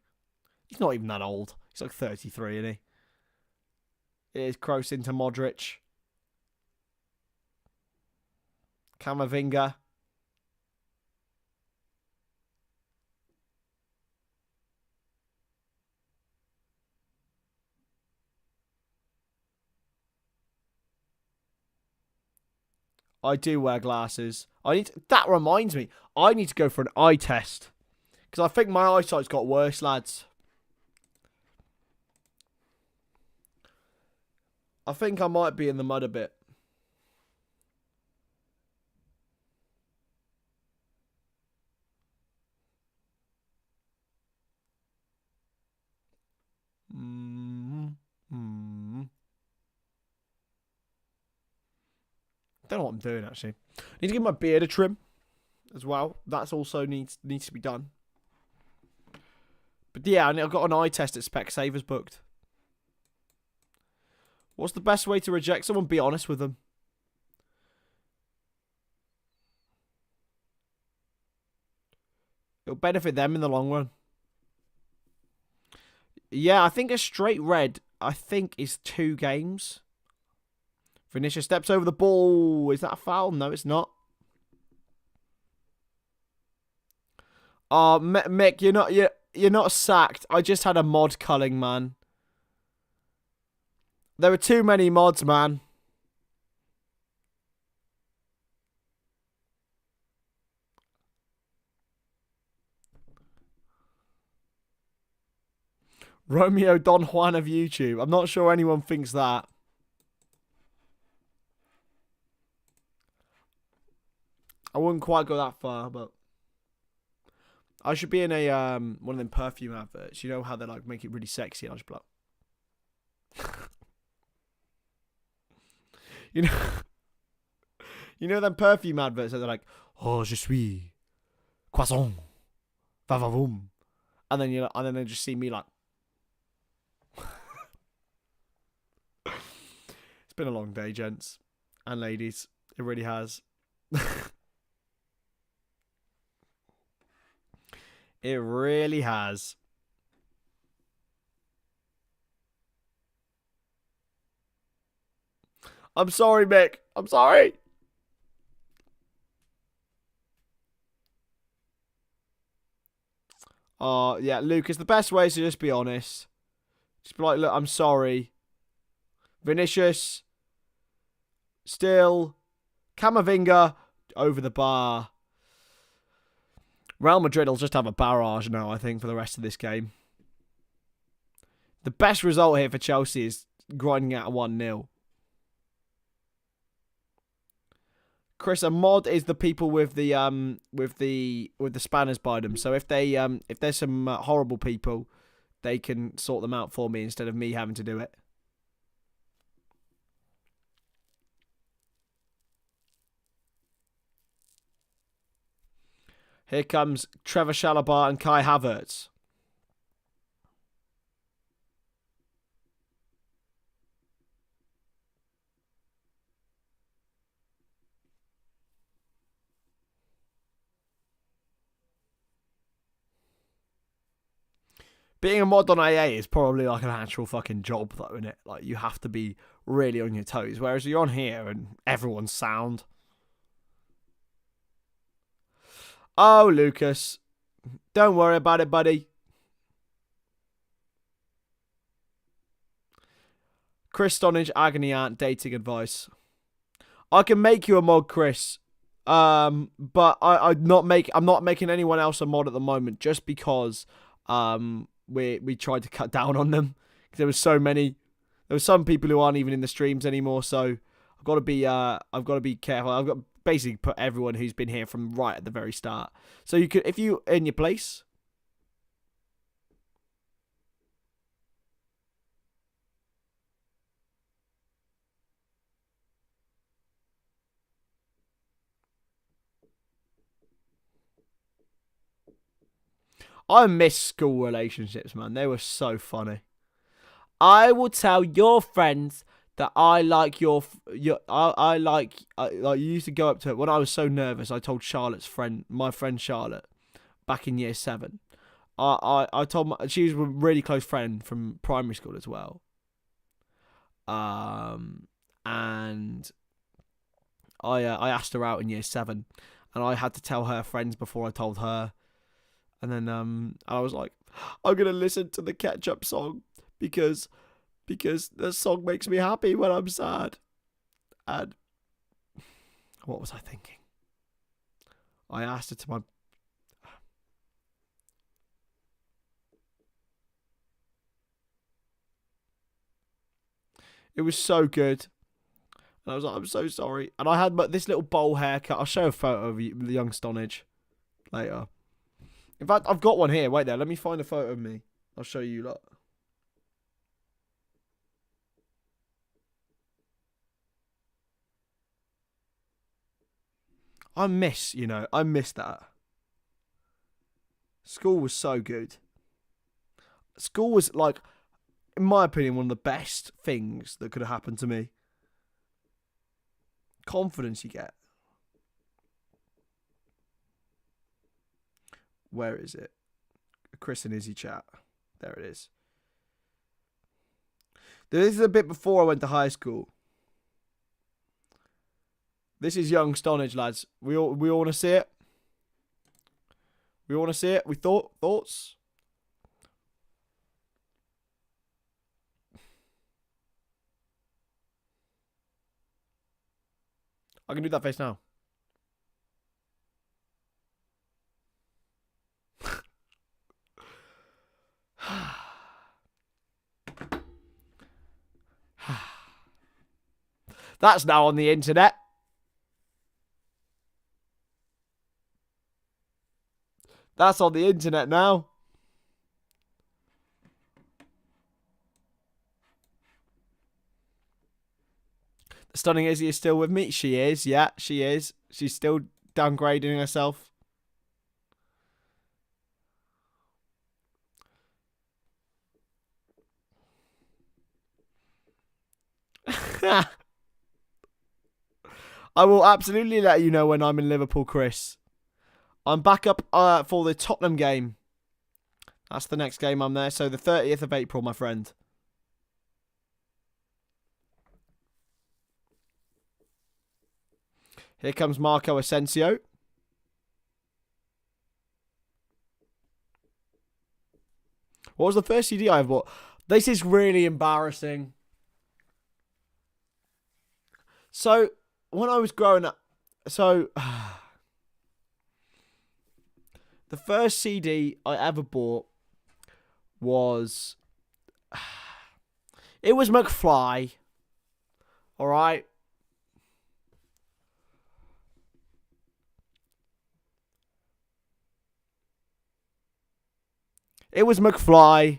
He's not even that old. He's like 33, isn't he? Here's Kroos into Modric. Camavinga. I do wear glasses. That reminds me. I need to go for an eye test. Because I think my eyesight's got worse, lads. I think I might be in the mud a bit. Don't know what I'm doing, actually. I need to give my beard a trim as well. That's also needs to be done. But yeah, I've got an eye test at Specsavers booked. What's the best way to reject someone? Be honest with them. It'll benefit them in the long run. Yeah, I think a straight red, is 2 games. Vinicius steps over the ball. Is that a foul? No, it's not. Oh, Mick, you're not sacked. I just had a mod culling, man. There were too many mods, man. Romeo Don Juan of YouTube. I'm not sure anyone thinks that. I wouldn't quite go that far, but I should be in a one of them perfume adverts. You know how they like make it really sexy, and I just be like, you know them perfume adverts that they're like, oh, je suis croissant, va va voom, and then and then they just see me like. It's been a long day, gents and ladies. It really has. It really has. I'm sorry, Mick. I'm sorry. Yeah, Lucas, the best way is to just be honest. Just be like, look, I'm sorry. Vinicius. Still. Camavinga. Over the bar. Real Madrid will just have a barrage now, I think, for the rest of this game. The best result here for Chelsea is grinding out a 1-0. Chris, a mod is the people with the spanners by them. So if there's some horrible people, they can sort them out for me instead of me having to do it. Here comes Trevor Chalobah and Kai Havertz. Being a mod on AA is probably like an actual fucking job, though, isn't it? Like, you have to be really on your toes. Whereas you're on here and everyone's sound. Oh, Lucas. Don't worry about it, buddy. Chris Stonadge, agony aunt, dating advice. I can make you a mod, Chris. But I'm not making anyone else a mod at the moment, just because we tried to cut down on them. There was so many. There were some people who aren't even in the streams anymore, so I've got to be careful. I've got to basically put everyone who's been here from right at the very start. So you could, if you in your place. I miss school relationships, man. They were so funny. I will tell your friends that I like I like you used to go up to it when I was so nervous. I told my friend Charlotte, back in year 7. I told she was a really close friend from primary school as well. And I asked her out in year 7, and I had to tell her friends before I told her. And then I was like, I'm gonna listen to the Ketchup song because the song makes me happy when I'm sad. And what was I thinking? I asked her to It was so good. And I was like, I'm so sorry. And I had this little bowl haircut. I'll show a photo of the young Stonadge later. In fact, I've got one here. Wait there. Let me find a photo of me. I'll show you. Look. I miss that. School was so good. School was, like, in my opinion, one of the best things that could have happened to me. Confidence you get. Where is it? Chris and Izzy chat. There it is. This is a bit before I went to high school. This is young Stonadge, lads. We all want to see it. We want to see it. Thoughts? I can do that face now. That's now on the internet. That's on the internet now. The stunning Izzy is still with me. She is. Yeah, she is. She's still downgrading herself. I will absolutely let you know when I'm in Liverpool, Chris. I'm back up for the Tottenham game. That's the next game I'm there. So the 30th of April, my friend. Here comes Marco Asensio. What was the first CD I bought? This is really embarrassing. So, when I was growing up... So... The first CD I ever bought was... It was McFly. Alright? It was McFly.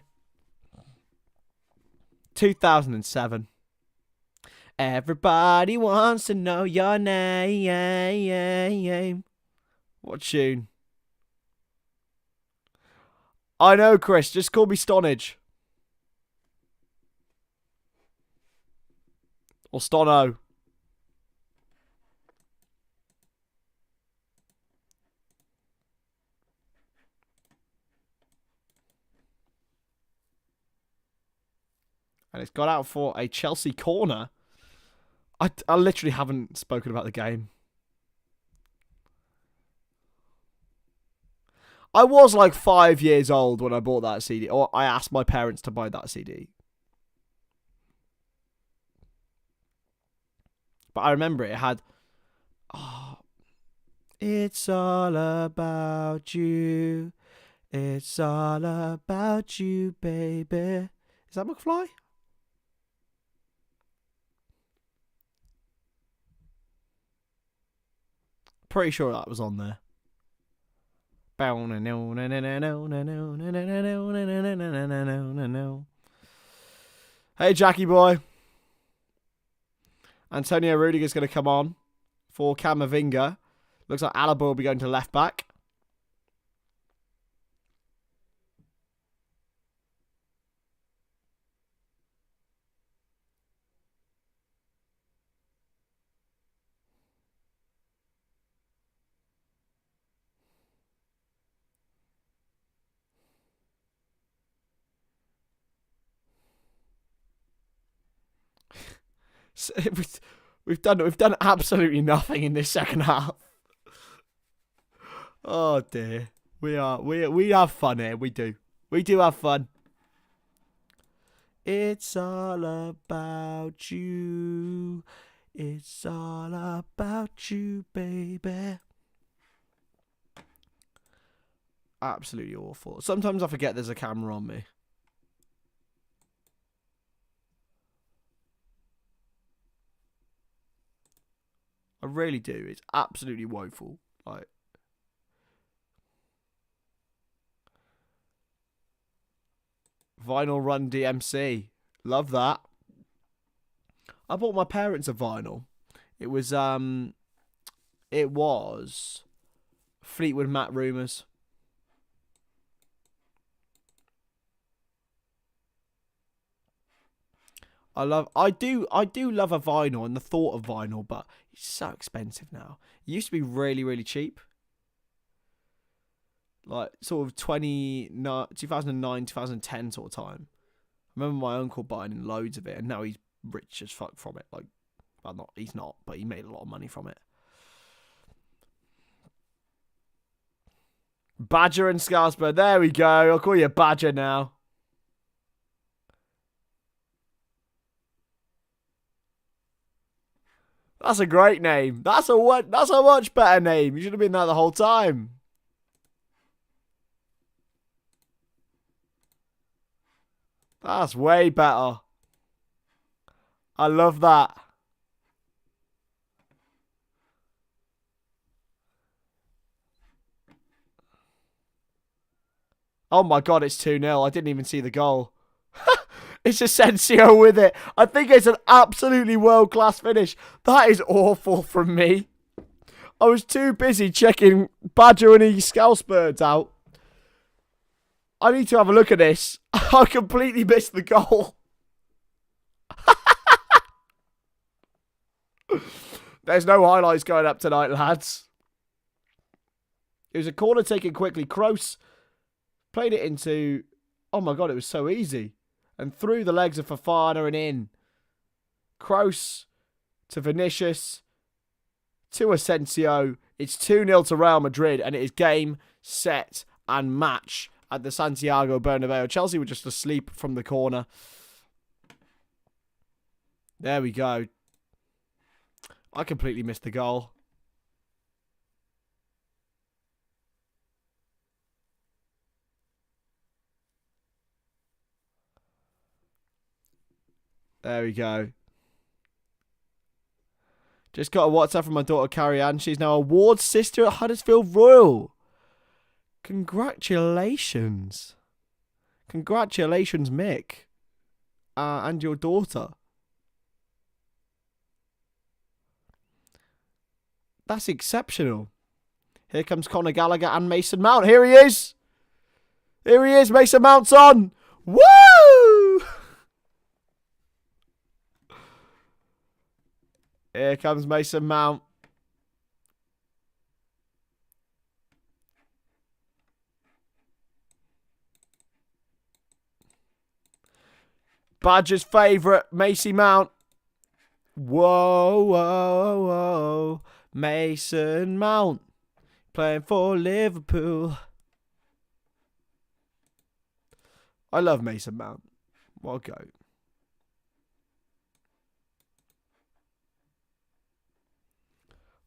2007. Everybody wants to know your name. What tune? I know, Chris. Just call me Stonadge. Or Stono. And it's got out for a Chelsea corner. I literally haven't spoken about the game. I was like 5 years old when I bought that CD. Or I asked my parents to buy that CD. But I remember it had... Oh, it's all about you. It's all about you, baby. Is that McFly? Pretty sure that was on there. Hey, Jackie boy. Antonio Rudiger's going to come on for Camavinga. Looks like Alaba will be going to left back. We've done absolutely nothing in this second half. Oh dear. We have fun here. We do have fun. It's all about you. It's all about you, baby. Absolutely awful. Sometimes I forget there's a camera on me. I really do. It's absolutely woeful. Like, Vinyl Run DMC. Love that. I bought my parents a vinyl. It was Fleetwood Mac Rumours. I do love a vinyl and the thought of vinyl, but it's so expensive now. It used to be really, really cheap. Like sort of 2009, 2010 sort of time. I remember my uncle buying loads of it, and now he's rich as fuck from it. Like, well, he's not, but he made a lot of money from it. Badger and Scarsburg. There we go. I'll call you Badger now. That's a great name. That's a much better name. You should have been that the whole time. That's way better. I love that. Oh my god, it's 2-0. I didn't even see the goal. It's Asensio with it. I think it's an absolutely world-class finish. That is awful from me. I was too busy checking Badger and Scousebirds out. I need to have a look at this. I completely missed the goal. There's no highlights going up tonight, lads. It was a corner taken quickly. Kroos played it into... Oh my god, it was so easy. And through the legs of Fofana and in. Kroos to Vinicius to Asensio. It's 2-0 to Real Madrid, and it is game, set, and match at the Santiago Bernabeu. Chelsea were just asleep from the corner. There we go. I completely missed the goal. There we go. Just got a WhatsApp from my daughter, Carrie Ann. She's now a ward sister at Huddersfield Royal. Congratulations. Congratulations, Mick. And your daughter. That's exceptional. Here comes Conor Gallagher and Mason Mount. Here he is. Here he is. Mason Mount's on. Woo! Here comes Mason Mount. Badger's favourite, Macy Mount. Whoa, whoa, whoa. Mason Mount. Playing for Liverpool. I love Mason Mount. What a goat.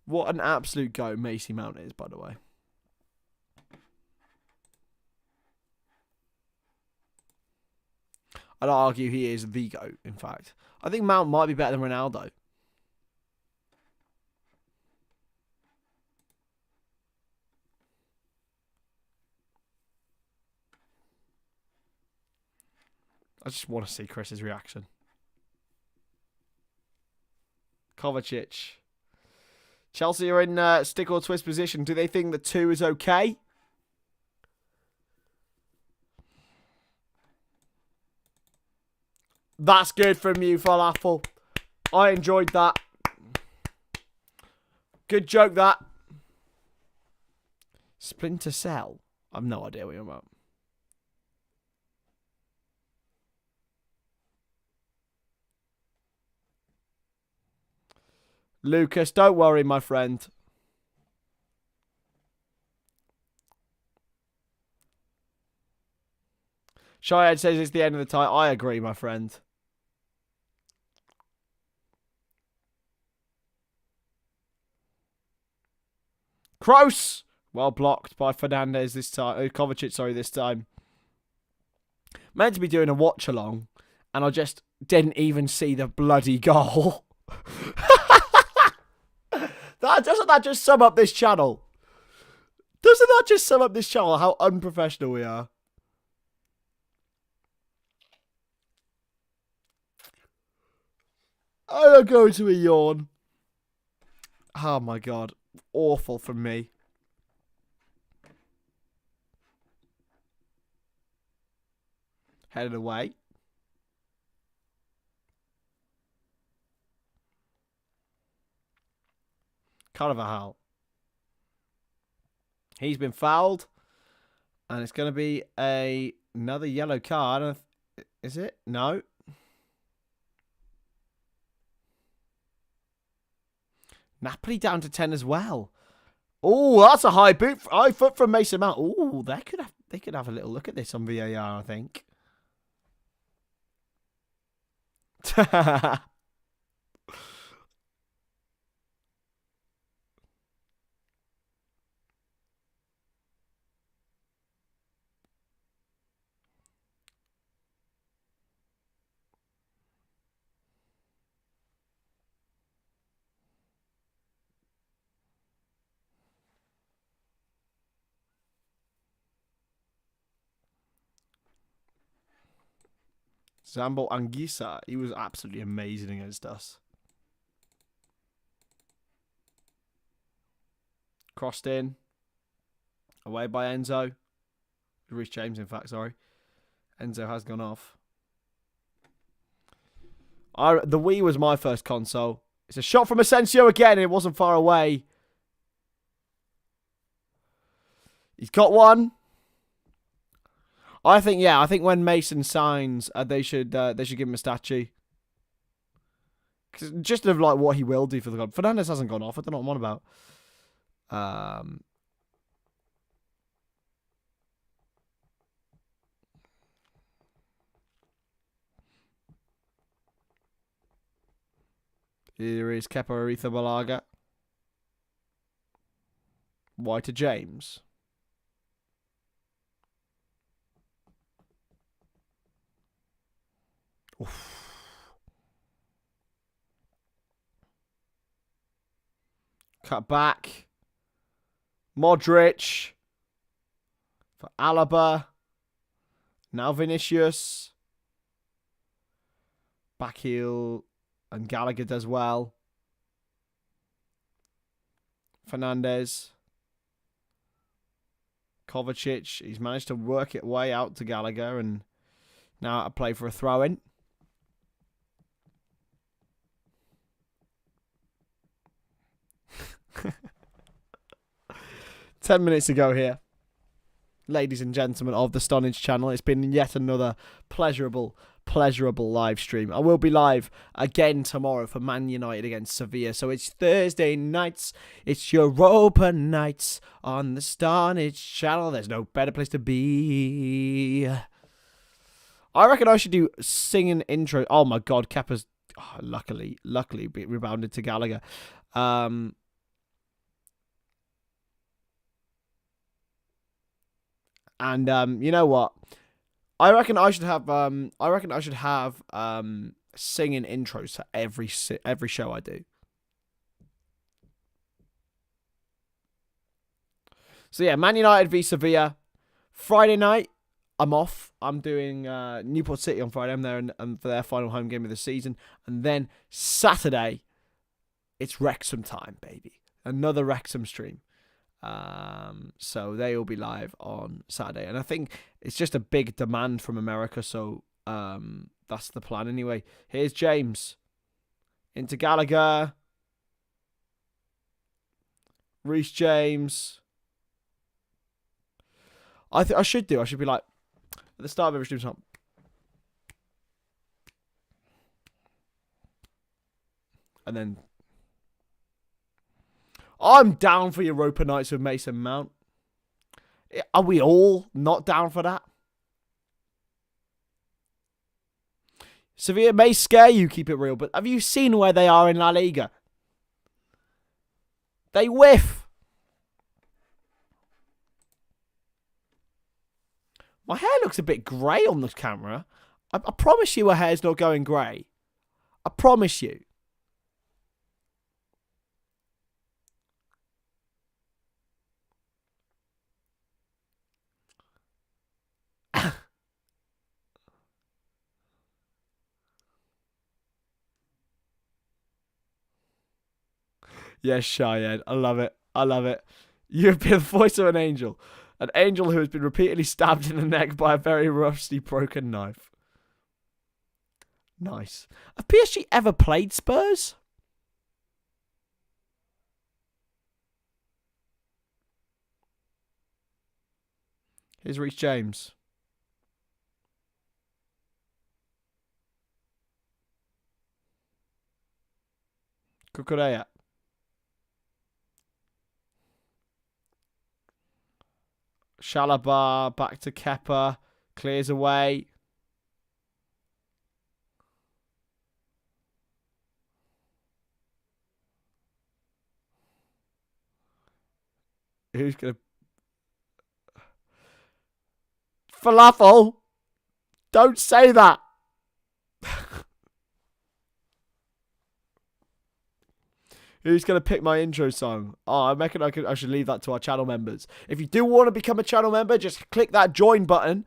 What an absolute goat Macy Mount is, by the way. I'd argue he is the GOAT, in fact. I think Mount might be better than Ronaldo. I just want to see Chris's reaction. Kovacic. Chelsea are in stick or twist position. Do they think that 2 is okay? That's good from you, Falafel. I enjoyed that. Good joke, that. Splinter Cell. I've no idea what you're about. Lucas, don't worry, my friend. Shyhead says it's the end of the tie. I agree, my friend. Kroos! Well blocked by Fernandez this time. Kovacic, sorry, this time. Meant to be doing a watch-along, and I just didn't even see the bloody goal. Doesn't that just sum up this channel? Doesn't that just sum up this channel, how unprofessional we are? I'm going to a yawn. Oh my god. Awful from me. Headed away. Carvajal. He's been fouled. And it's going to be another yellow card. Is it? No. Napoli down to 10 as well. Oh, that's a high foot from Mason Mount. Oh, they could have a little look at this on VAR, I think. Zambo Anguissa, he was absolutely amazing against us. Crossed in. Away by Enzo. Reece James, in fact, sorry. Enzo has gone off. The Wii was my first console. It's a shot from Asensio again, and it wasn't far away. He's got one. I think when Mason signs, they should give him a statue. Just of like what he will do for the club. Fernandes hasn't gone off. I don't know what I'm on about. Here is Kepa Arrizabalaga. Wide to James. Oof. Cut back. Modric. For Alaba. Now Vinicius. Back heel. And Gallagher does well. Fernandes. Kovacic. He's managed to work it way out to Gallagher. And now a play for a throw-in. 10 minutes to go here. Ladies and gentlemen of the Stonadge channel, it's been yet another pleasurable live stream. I will be live again tomorrow for Man United against Sevilla. So it's Thursday nights. It's Europa nights on the Stonadge channel. There's no better place to be. I reckon I should do singing intro. Oh my god, Kepa's luckily rebounded to Gallagher. And you know what? I reckon I should have singing intros to every show I do. So yeah, Man United v Sevilla. Friday night, I'm off. I'm doing Newport City on Friday. I'm there and for their final home game of the season. And then Saturday, it's Wrexham time, baby. Another Wrexham stream. So they will be live on Saturday. And I think it's just a big demand from America. So that's the plan anyway. Here's James. Into Gallagher. Reece James. I should be like, at the start of every stream time. And then I'm down for Europa Nights with Mason Mount. Are we all not down for that? Sevilla may scare you, keep it real, but have you seen where they are in La Liga? They whiff. My hair looks a bit grey on this camera. I promise you my hair's not going grey. I promise you. Yes, Cheyenne. I love it. I love it. You have been the voice of an angel. An angel who has been repeatedly stabbed in the neck by a very rusty broken knife. Nice. Have PSG ever played Spurs? Here's Reece James. Kukureya. Shalaba back to Kepa. Clears away. Who's going to... Falafel! Don't say that! Who's going to pick my intro song? Oh, I reckon I should leave that to our channel members. If you do want to become a channel member, just click that join button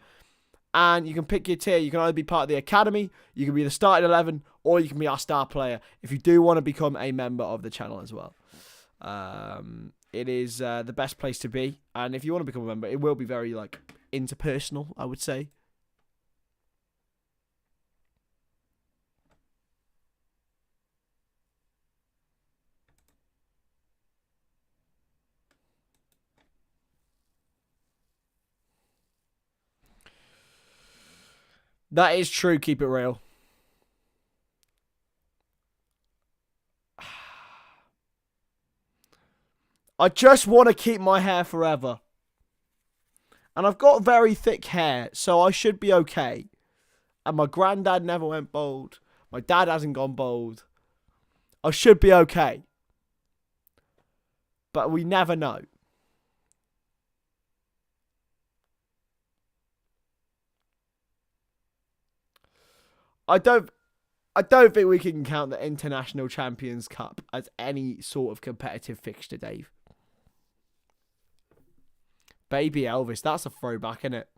and you can pick your tier. You can either be part of the academy, you can be the starting 11, or you can be our star player if you do want to become a member of the channel as well. It is the best place to be. And if you want to become a member, it will be very like interpersonal, I would say. That is true. Keep it real. I just want to keep my hair forever. And I've got very thick hair, so I should be okay. And my granddad never went bald. My dad hasn't gone bald. I should be okay. But we never know. I don't think we can count the International Champions Cup as any sort of competitive fixture, Dave. Baby Elvis, that's a throwback, isn't it?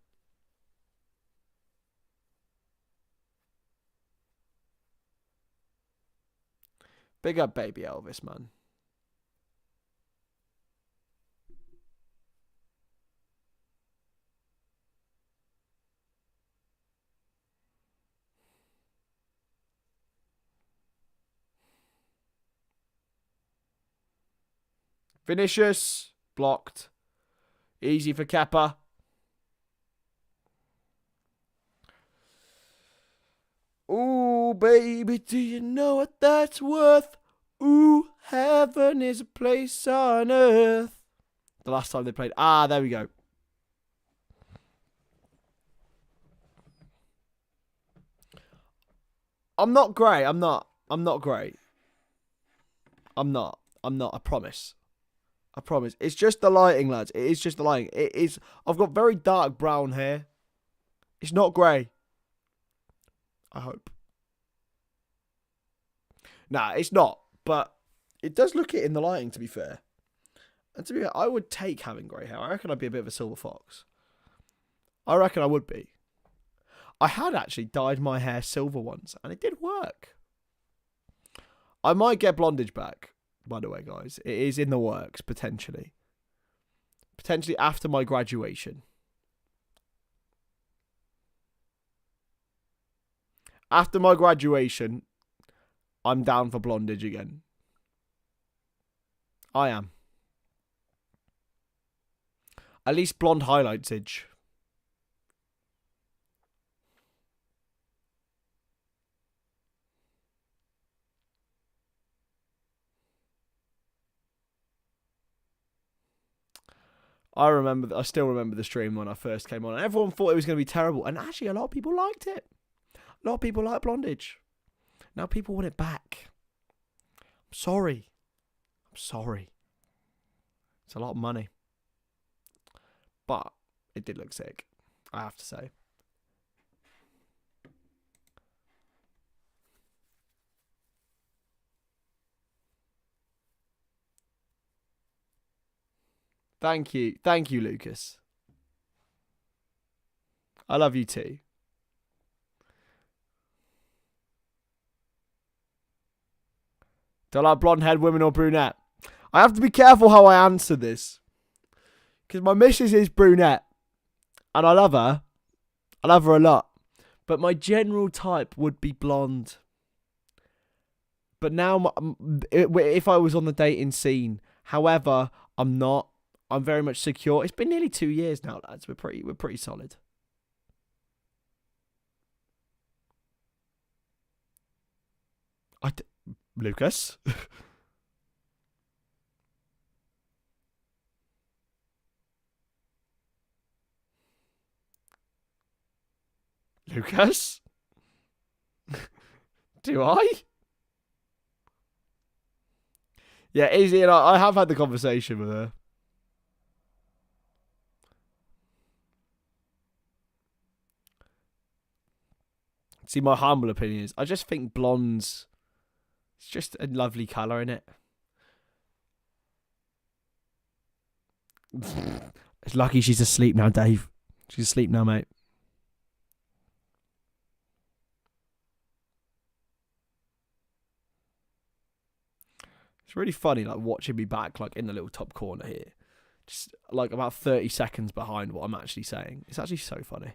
Big up Baby Elvis, man. Vinicius, blocked. Easy for Kepa. Ooh, baby, do you know what that's worth? Ooh, heaven is a place on earth. The last time they played. Ah, there we go. I'm not great. I'm not great. I'm not. I promise. I promise. It's just the lighting, lads. It is just the lighting. It is. I've got very dark brown hair. It's not grey. I hope. Nah, it's not. But it does look it in the lighting, to be fair. And to be fair, I would take having grey hair. I reckon I'd be a bit of a silver fox. I reckon I would be. I had actually dyed my hair silver once, and it did work. I might get blondage back. By the way, guys, it is in the works, potentially. Potentially after my graduation. After my graduation, I'm down for blondage again. I am. At least blonde highlightage. I still remember the stream when I first came on. And everyone thought it was going to be terrible. And actually, a lot of people liked it. A lot of people like blondage. Now people want it back. I'm sorry. It's a lot of money. But it did look sick, I have to say. Thank you, Lucas. I love you too. Do I like blonde-haired women or brunette? I have to be careful how I answer this. Because my missus is brunette. And I love her. I love her a lot. But my general type would be blonde. But now, if I was on the dating scene, however, I'm not. I'm very much secure. It's been nearly 2 years now, lads. We're pretty solid. Lucas? Lucas? Do I? Yeah, Izzy and I have had the conversation with her. See, my humble opinion is I just think blonde's it's just a lovely colour, innit? It's lucky she's asleep now, Dave. She's asleep now, mate. It's really funny, like, watching me back, like, in the little top corner here. Just, like, about 30 seconds behind what I'm actually saying. It's actually so funny.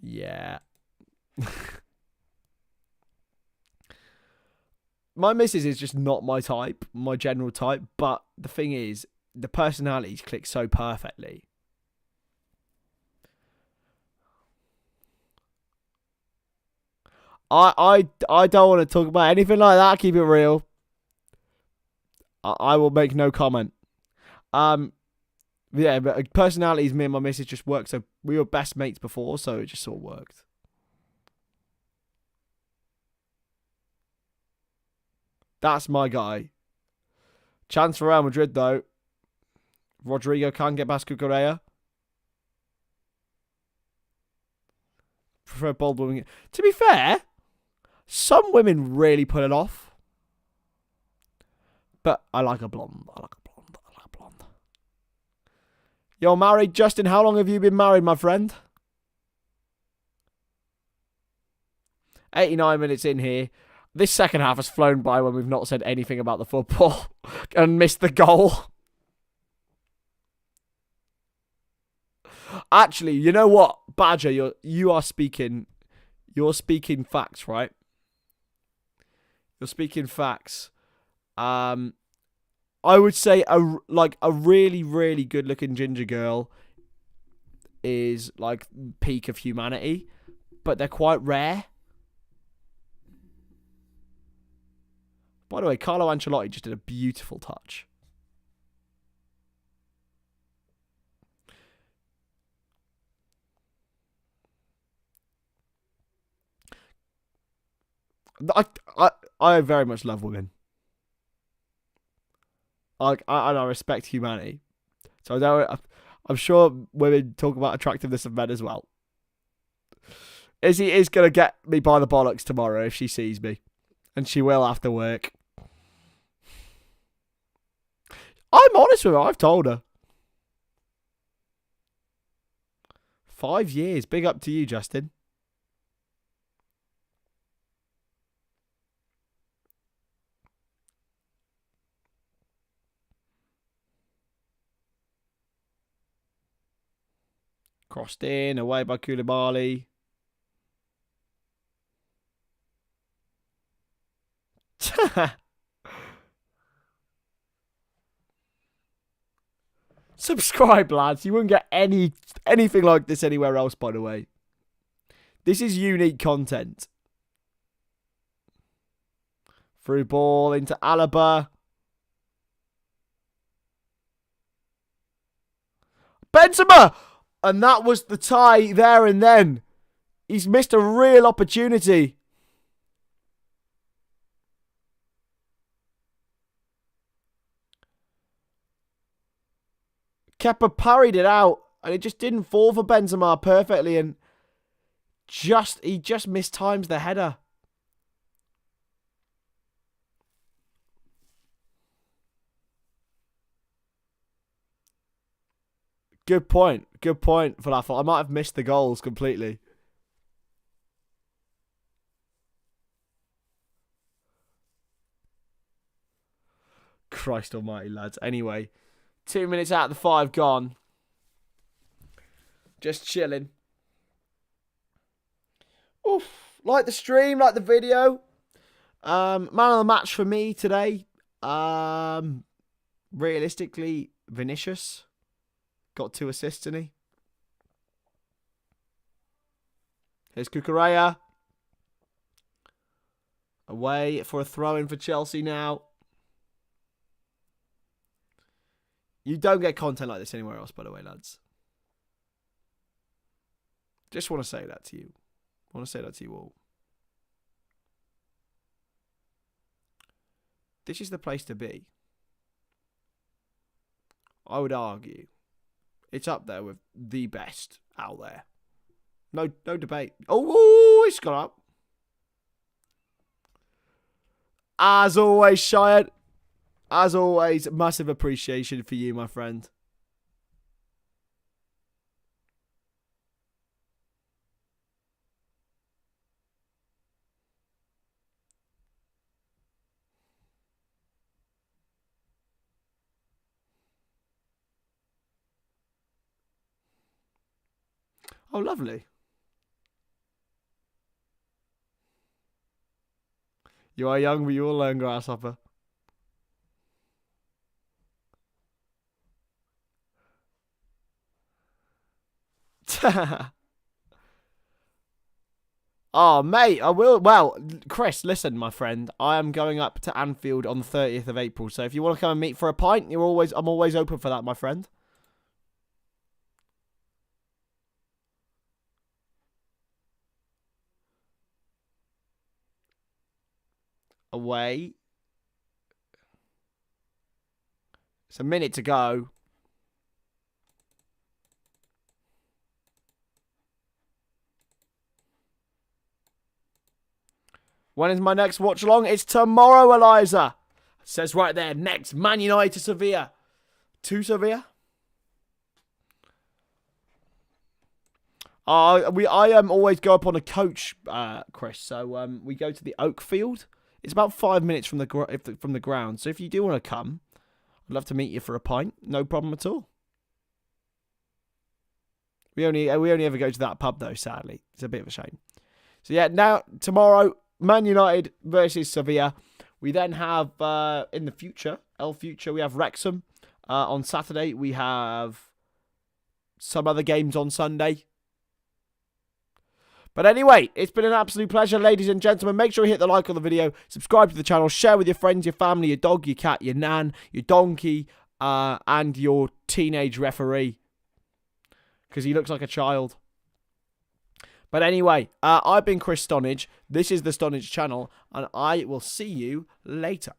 Yeah. My missus is just not my type, my general type. But the thing is, the personalities click so perfectly. I don't want to talk about anything like that. Keep it real. I will make no comment. Yeah, but personalities, me and my missus just work. So we were best mates before, so it just sort of worked. That's my guy. Chance for Real Madrid though. Rodrigo can get past Cucurella. Prefer bold women. To be fair, some women really pull it off. But I like a blonde. I like a blonde. I like a blonde. You're married, Justin. How long have you been married, my friend? 89 minutes in here. This second half has flown by when we've not said anything about the football and missed the goal. Actually, you know what, Badger, you're speaking facts, right? You're speaking facts. I would say a really, really good looking ginger girl is like peak of humanity, but they're quite rare. By the way, Carlo Ancelotti just did a beautiful touch. I very much love women. I respect humanity. So I'm sure women talk about attractiveness of men as well. Izzy is going to get me by the bollocks tomorrow if she sees me. And she will after work. I'm honest with her. I've told her. 5 years. Big up to you, Justin. Crossed in, away by Koulibaly. Subscribe, lads. You wouldn't get anything like this anywhere else, by the way. This is unique content. Through ball into Alaba. Benzema! And that was the tie there and then. He's missed a real opportunity. Kepa parried it out, and it just didn't fall for Benzema perfectly, and he just mistimes the header. Good point. Good point for that. I might have missed the goals completely. Christ almighty, lads. Anyway, 2 minutes out of the 5 gone. Just chilling. Oof. Like the stream, like the video. Man of the match for me today. Realistically, Vinicius. Got 2 assists, didn't he? Here's Cucurella. Away for a throw-in for Chelsea now. You don't get content like this anywhere else, by the way, lads. Just want to say that to you. I want to say that to you all. This is the place to be. I would argue it's up there with the best out there. No debate. Oh, it's gone up. As always, Shire. As always, massive appreciation for you, my friend. Oh, lovely. You are young, but you will learn, grasshopper. Oh, mate, I will. Well, Chris, listen, my friend. I am going up to Anfield on the 30th of April. So if you want to come and meet for a pint, I'm always open for that, my friend. Away. It's a minute to go. When is my next watch along? It's tomorrow, Eliza. It says right there, next Man United to Sevilla. To Sevilla? I always go up on a coach, Chris. So we go to the Oak Field. It's about 5 minutes from the ground. So if you do want to come, I'd love to meet you for a pint. No problem at all. We only ever go to that pub though. Sadly, it's a bit of a shame. So yeah, now tomorrow, Man United versus Sevilla. We then have in the future, we have Wrexham on Saturday. We have some other games on Sunday. But anyway, it's been an absolute pleasure, ladies and gentlemen. Make sure you hit the like on the video, subscribe to the channel, share with your friends, your family, your dog, your cat, your nan, your donkey, and your teenage referee. Because he looks like a child. But anyway, I've been Chris Stonadge. This is the Stonadge channel, and I will see you later.